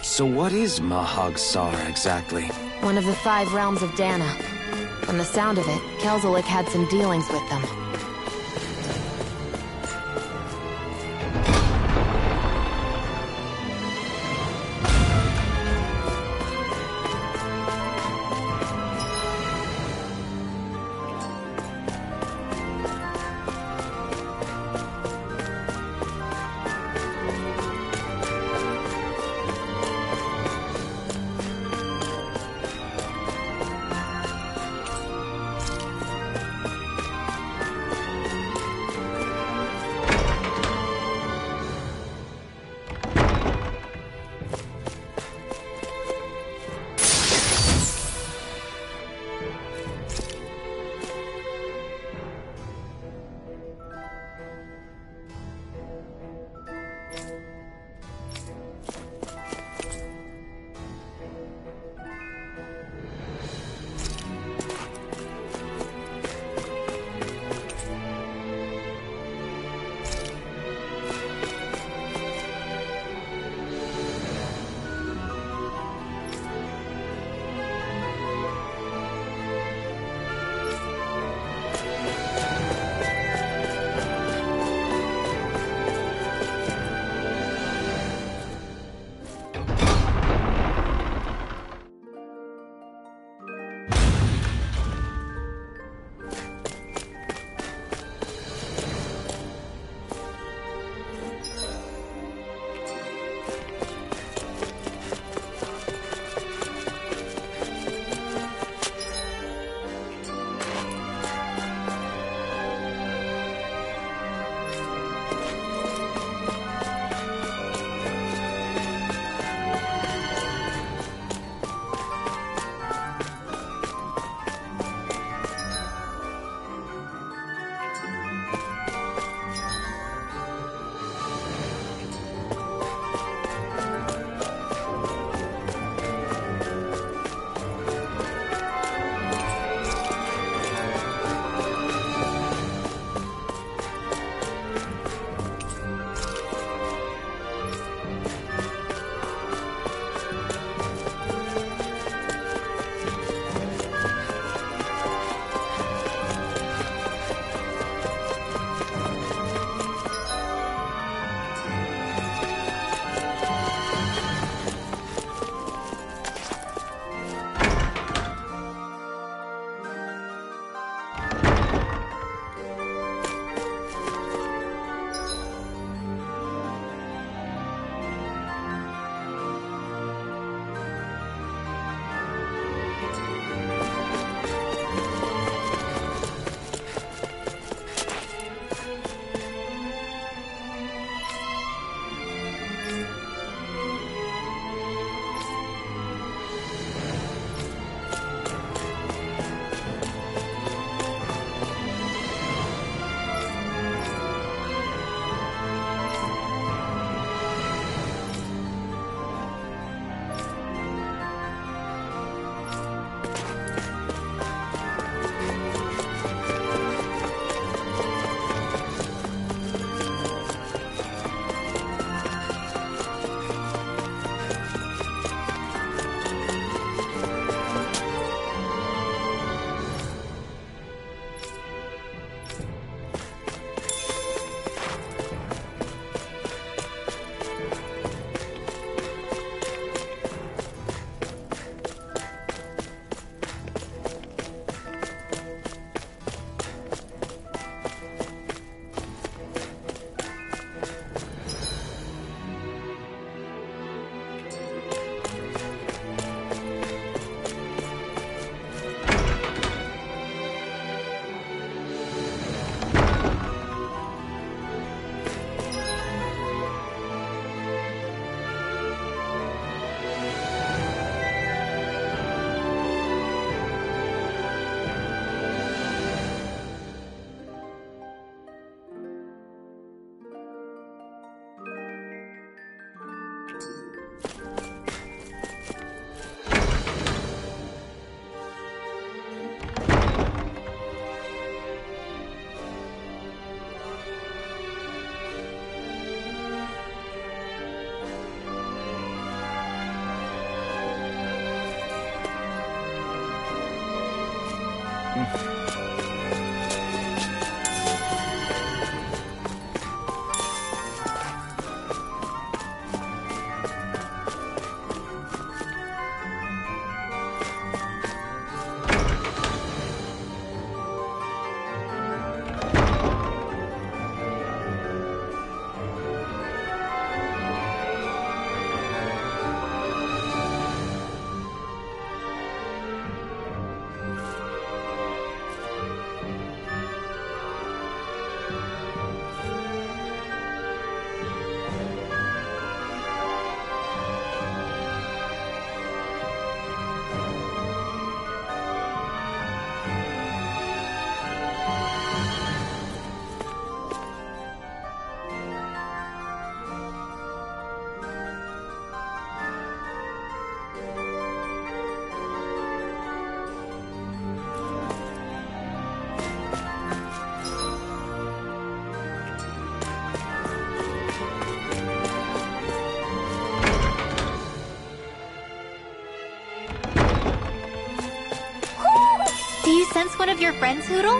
So what is Mahag Saar exactly? One of the 5 realms of Dana. From the sound of it, Kelzelik had some dealings with them. Do you sense one of your friends, Hootle?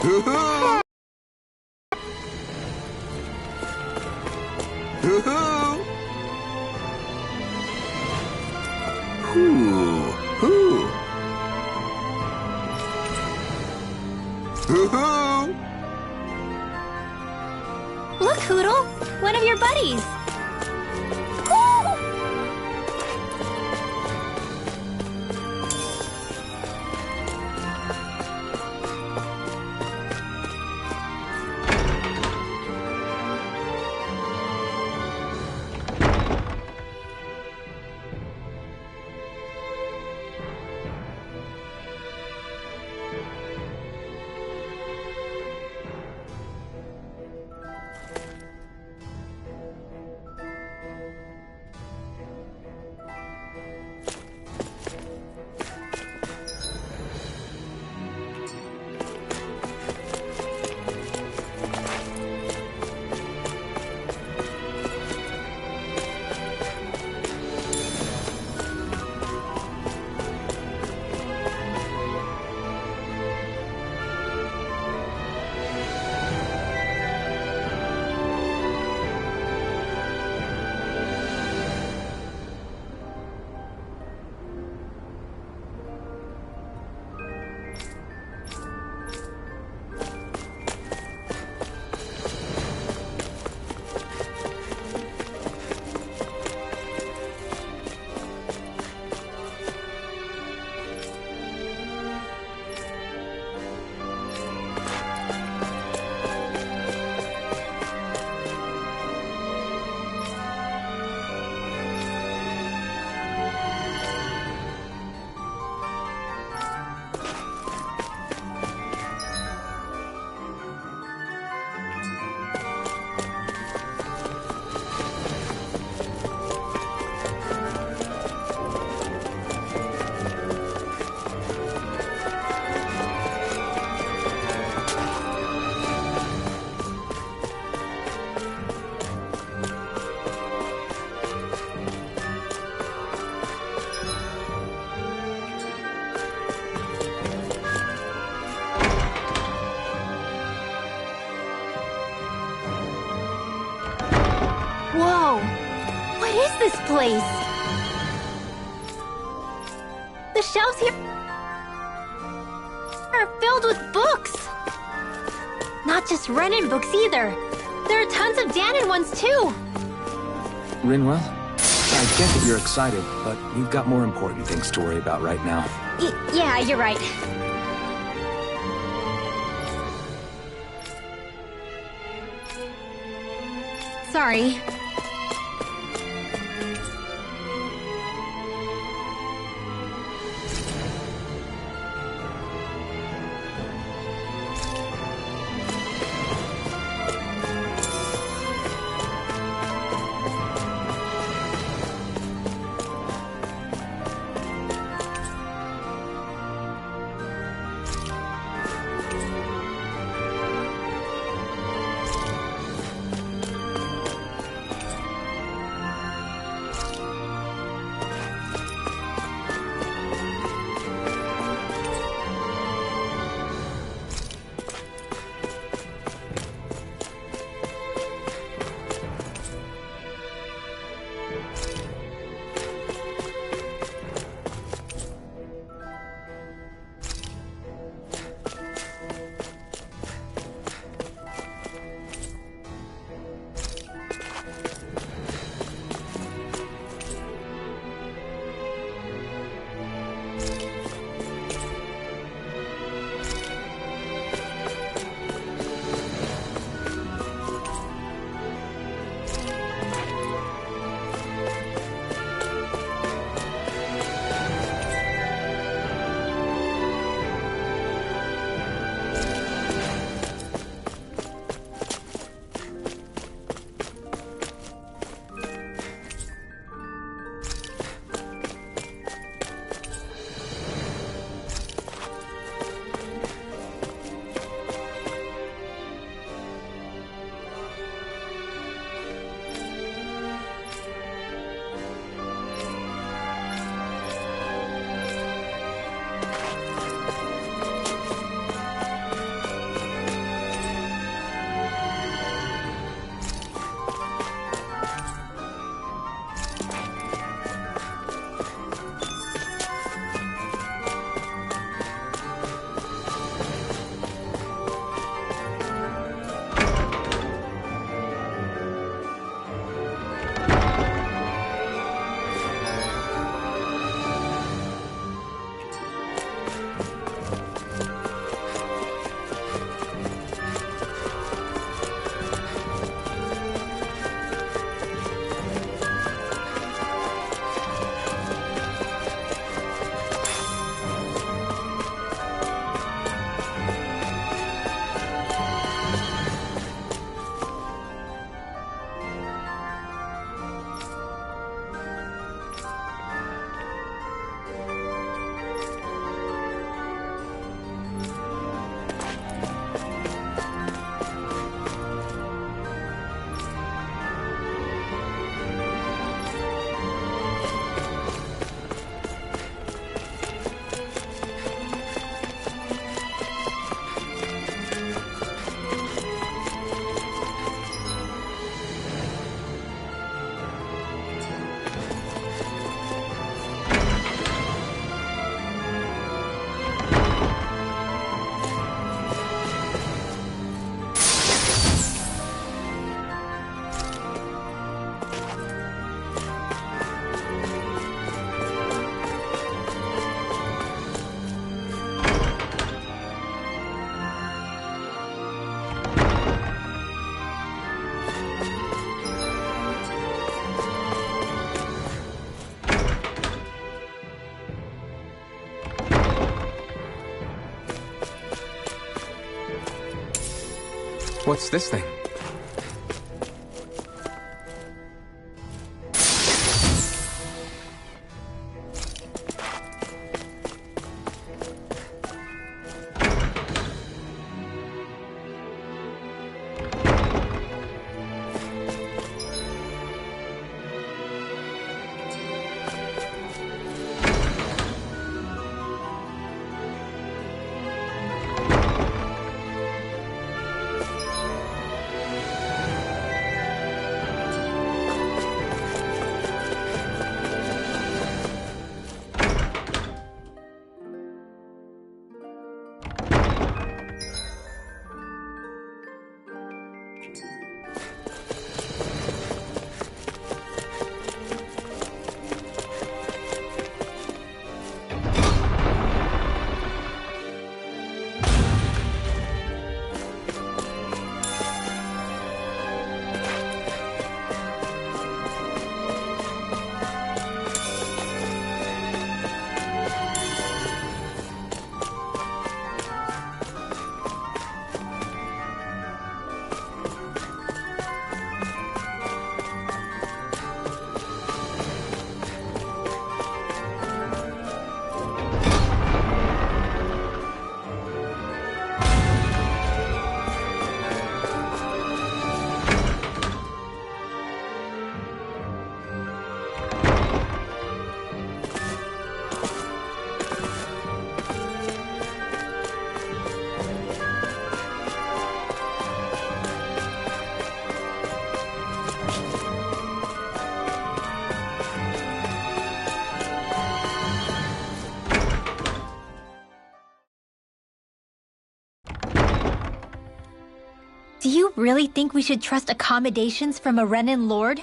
Hoo-hoo! Hoo-hoo! Hoo-hoo! Hoo-hoo! Look, Hootle! One of your buddies! Whoa! What is this place? The shelves here are filled with books! Not just Renan books either. There are tons of Danon ones too! Rinwell, I get that you're excited, but we've got more important things to worry about right now. Yeah, you're right. Sorry. What's this thing? Do you really think we should trust accommodations from a Renan Lord?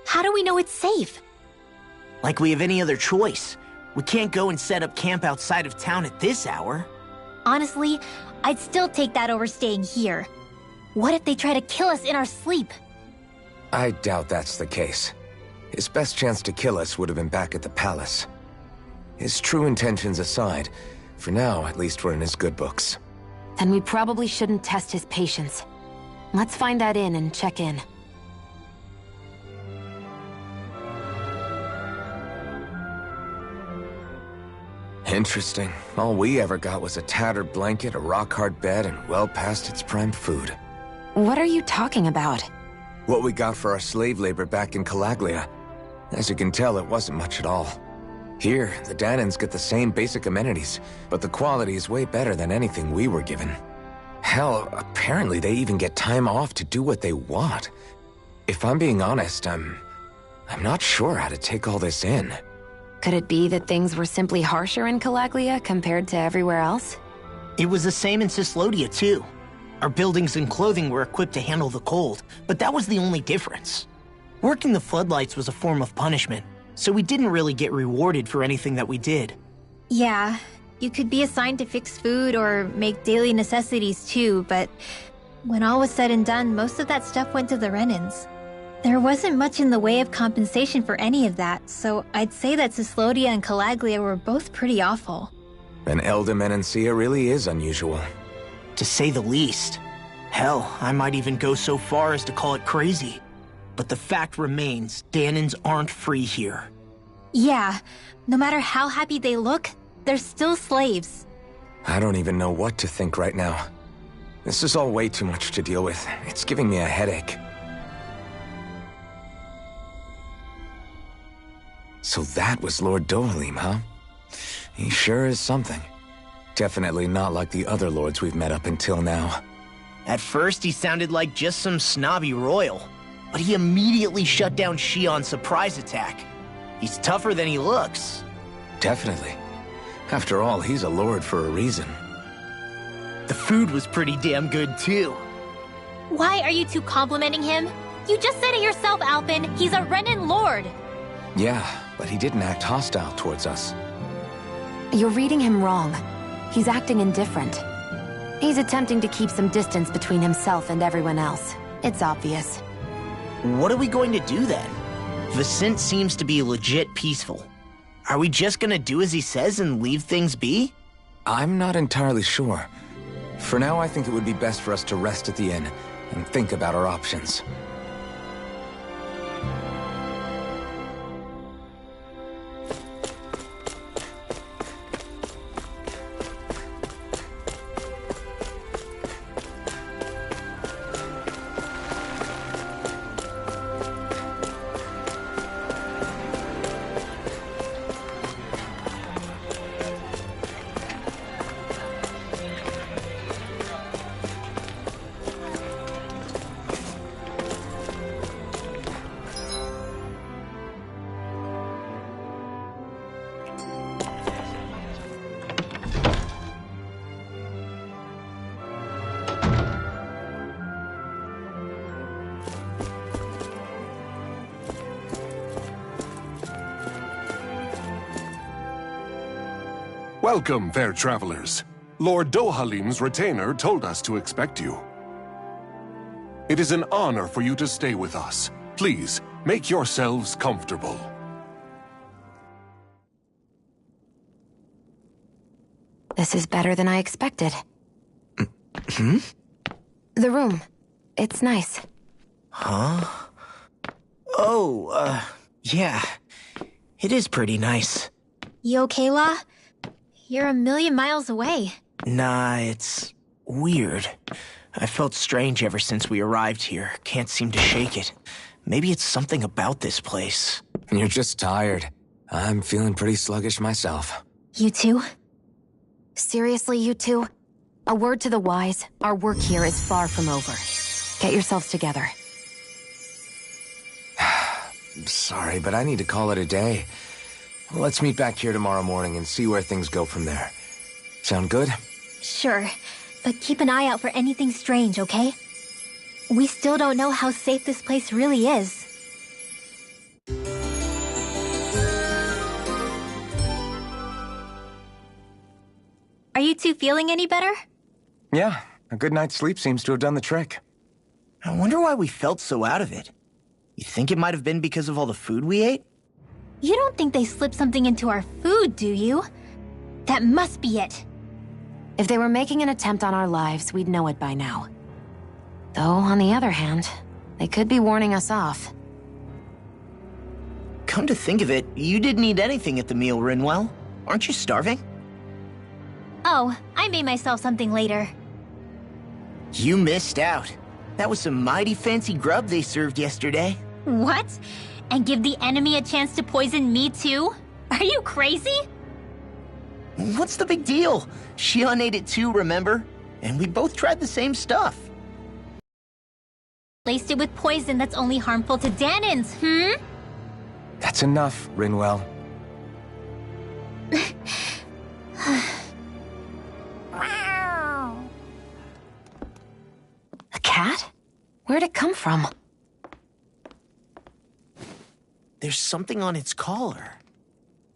How do we know it's safe? Like we have any other choice. We can't go and set up camp outside of town at this hour. Honestly, I'd still take that over staying here. What if they try to kill us in our sleep? I doubt that's the case. His best chance to kill us would have been back at the palace. His true intentions aside, for now, at least we're in his good books. Then we probably shouldn't test his patience. Let's find that inn and check in. Interesting. All we ever got was a tattered blanket, a rock-hard bed, and well past its prime food. What are you talking about? What we got for our slave labor back in Calaglia. As you can tell, it wasn't much at all. Here, the Danans get the same basic amenities, but the quality is way better than anything we were given. Hell, apparently they even get time off to do what they want. If I'm being honest, I'm not sure how to take all this in. Could it be that things were simply harsher in Calaglia compared to everywhere else? It was the same in Cyslodia, too. Our buildings and clothing were equipped to handle the cold, but that was the only difference. Working the floodlights was a form of punishment, so we didn't really get rewarded for anything that we did. Yeah, you could be assigned to fix food or make daily necessities too, but when all was said and done, most of that stuff went to the Renans. There wasn't much in the way of compensation for any of that, so I'd say that Cyslodia and Calaglia were both pretty awful. And Elde Menancia really is unusual. To say the least. Hell, I might even go so far as to call it crazy. But the fact remains, Danans aren't free here. Yeah, no matter how happy they look, they're still slaves. I don't even know what to think right now. This is all way too much to deal with. It's giving me a headache. So that was Lord Dohalim, huh? He sure is something. Definitely not like the other lords we've met up until now. At first, he sounded like just some snobby royal. But he immediately shut down Shion's surprise attack. He's tougher than he looks. Definitely. After all, he's a lord for a reason. The food was pretty damn good, too. Why are you two complimenting him? You just said it yourself, Alphen. He's a Renan Lord. Yeah, but he didn't act hostile towards us. You're reading him wrong. He's acting indifferent. He's attempting to keep some distance between himself and everyone else. It's obvious. What are we going to do then? Vicente seems to be legit peaceful. Are we just gonna do as he says and leave things be? I'm not entirely sure. For now, I think it would be best for us to rest at the inn and think about our options. Welcome, fair travelers. Lord Dohalim's retainer told us to expect you. It is an honor for you to stay with us. Please, make yourselves comfortable. This is better than I expected. Hmm? The room. It's nice. Huh? Oh, yeah. It is pretty nice. You okay, La? You're a million miles away. Nah, it's weird. I felt strange ever since we arrived here. Can't seem to shake it. Maybe it's something about this place. You're just tired. I'm feeling pretty sluggish myself. You too? Seriously, you two? A word to the wise, our work here is far from over. Get yourselves together. Sorry, but I need to call it a day. Let's meet back here tomorrow morning and see where things go from there. Sound good? Sure, but keep an eye out for anything strange, okay? We still don't know how safe this place really is. Are you two feeling any better? Yeah, a good night's sleep seems to have done the trick. I wonder why we felt so out of it. You think it might have been because of all the food we ate? You don't think they slipped something into our food, do you? That must be it. If they were making an attempt on our lives, we'd know it by now. Though, on the other hand, they could be warning us off. Come to think of it, you didn't eat anything at the meal, Rinwell. Aren't you starving? Oh, I made myself something later. You missed out. That was some mighty fancy grub they served yesterday. What? And give the enemy a chance to poison me too? Are you crazy? What's the big deal? Shion ate it too, remember? And we both tried the same stuff. Laced it with poison that's only harmful to Danins, That's enough, Rinwell. A cat? Where'd it come from? There's something on its collar.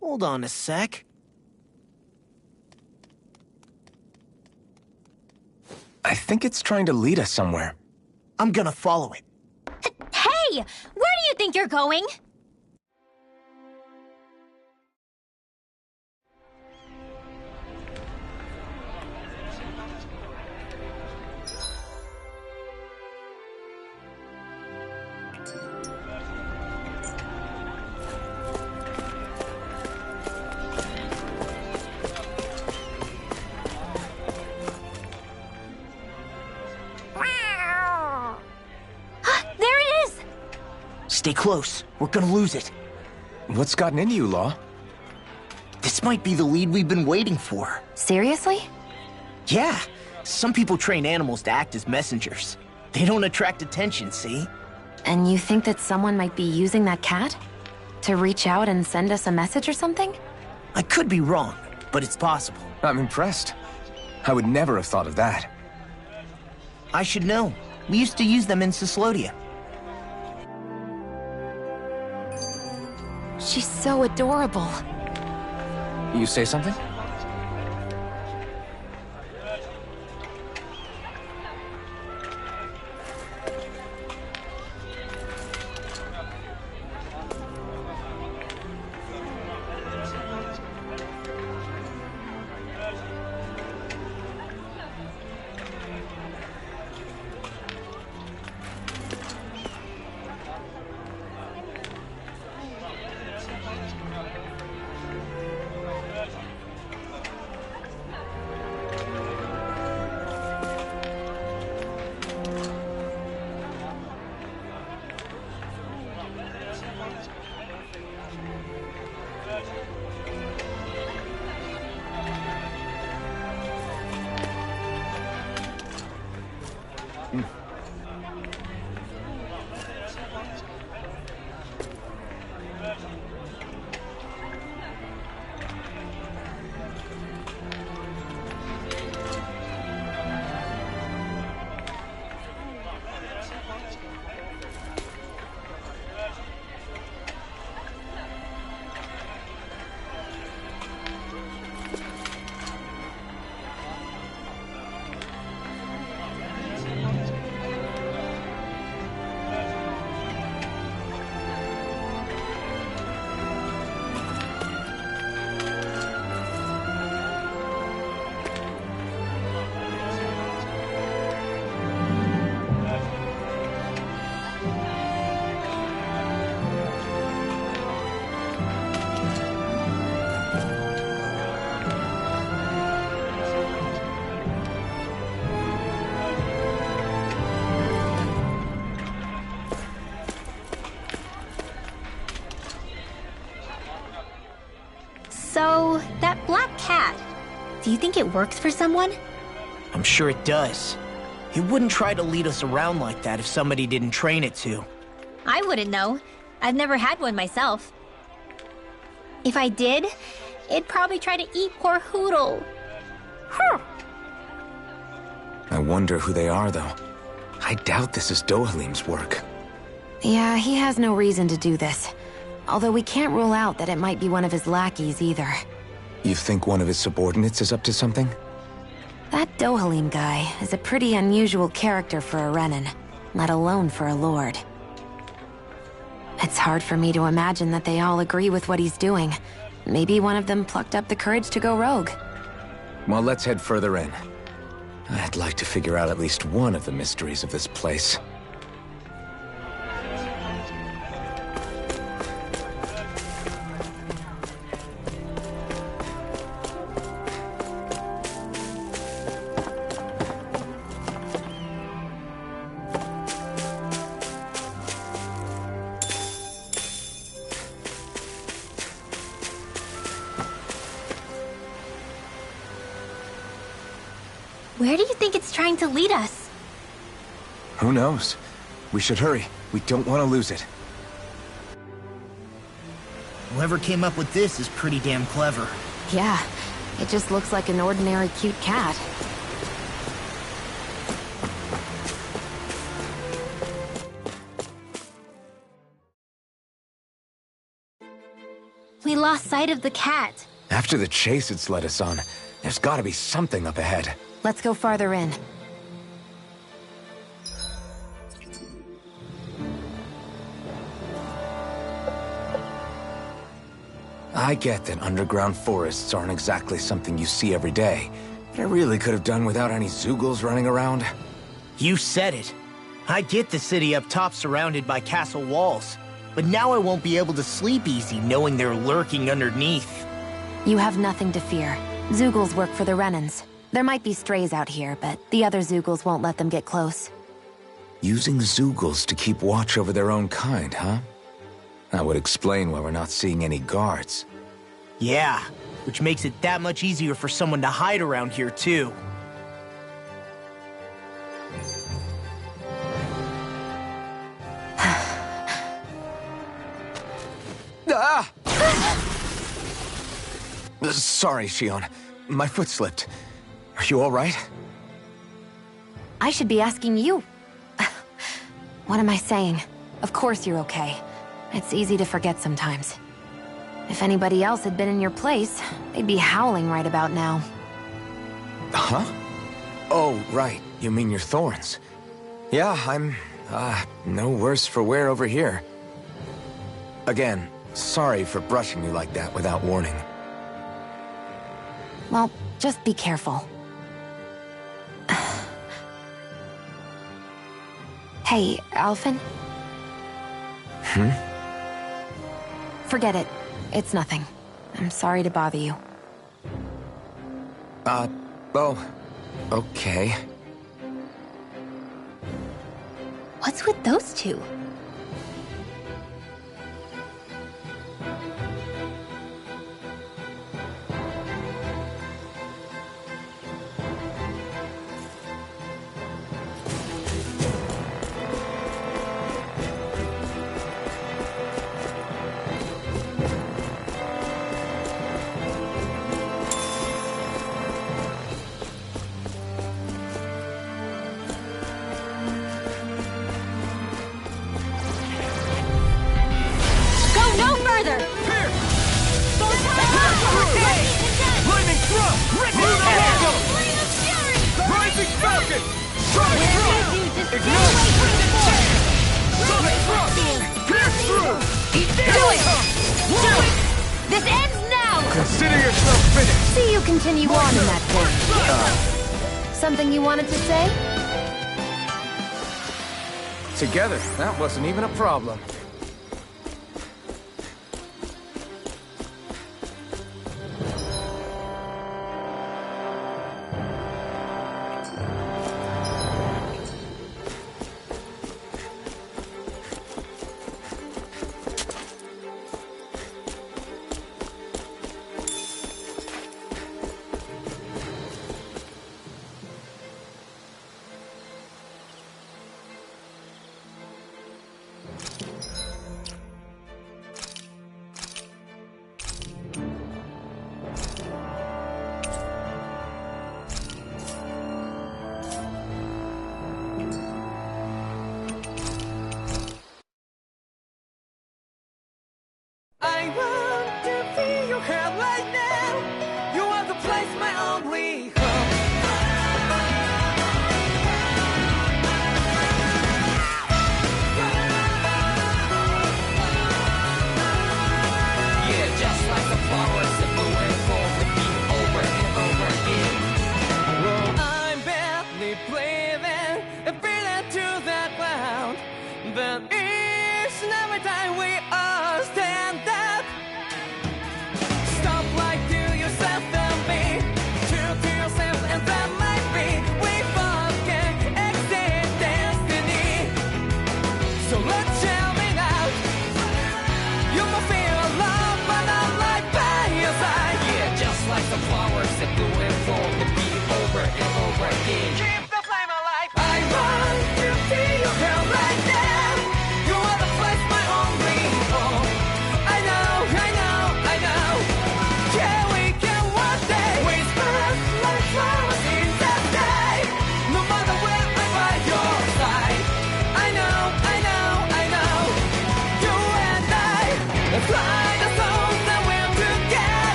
Hold on a sec. I think it's trying to lead us somewhere. I'm gonna follow it. Hey! Where do you think you're going? Stay close. We're gonna lose it. What's gotten into you, Law? This might be the lead we've been waiting for. Seriously? Yeah. Some people train animals to act as messengers. They don't attract attention, see? And you think that someone might be using that cat? To reach out and send us a message or something? I could be wrong, but it's possible. I'm impressed. I would never have thought of that. I should know. We used to use them in Cyslodia. She's so adorable. You say something? So, that black cat, do you think it works for someone? I'm sure it does. It wouldn't try to lead us around like that if somebody didn't train it to. I wouldn't know. I've never had one myself. If I did, it'd probably try to eat poor Hootle. Huh. I wonder who they are, though. I doubt this is Dohalim's work. Yeah, he has no reason to do this. Although we can't rule out that it might be one of his lackeys either. You think one of his subordinates is up to something? That Dohalim guy is a pretty unusual character for a Renan, let alone for a lord. It's hard for me to imagine that they all agree with what he's doing. Maybe one of them plucked up the courage to go rogue. Well, let's head further in. I'd like to figure out at least one of the mysteries of this place. Where do you think it's trying to lead us? Who knows? We should hurry. We don't want to lose it. Whoever came up with this is pretty damn clever. Yeah, it just looks like an ordinary cute cat. We lost sight of the cat. After the chase it's led us on, there's gotta be something up ahead. Let's go farther in. I get that underground forests aren't exactly something you see every day, but I really could have done without any Zeugles running around. You said it. I get the city up top surrounded by castle walls, but now I won't be able to sleep easy knowing they're lurking underneath. You have nothing to fear. Zeugles work for the Renans. There might be strays out here, but the other Zeugles won't let them get close. Using Zeugles to keep watch over their own kind, huh? That would explain why we're not seeing any guards. Yeah, which makes it that much easier for someone to hide around here, too. Ah! Sorry, Shion. My foot slipped. Are you all right? I should be asking you. What am I saying? Of course you're okay. It's easy to forget sometimes. If anybody else had been in your place, they'd be howling right about now. Huh? Oh, right. You mean your thorns. Yeah, I'm, no worse for wear over here. Again, sorry for brushing you like that without warning. Well, just be careful. Hey, Alphen? Forget it. It's nothing. I'm sorry to bother you. Oh, okay. What's with those two? see you continue on in that vein. Something you wanted to say? Together, that wasn't even a problem.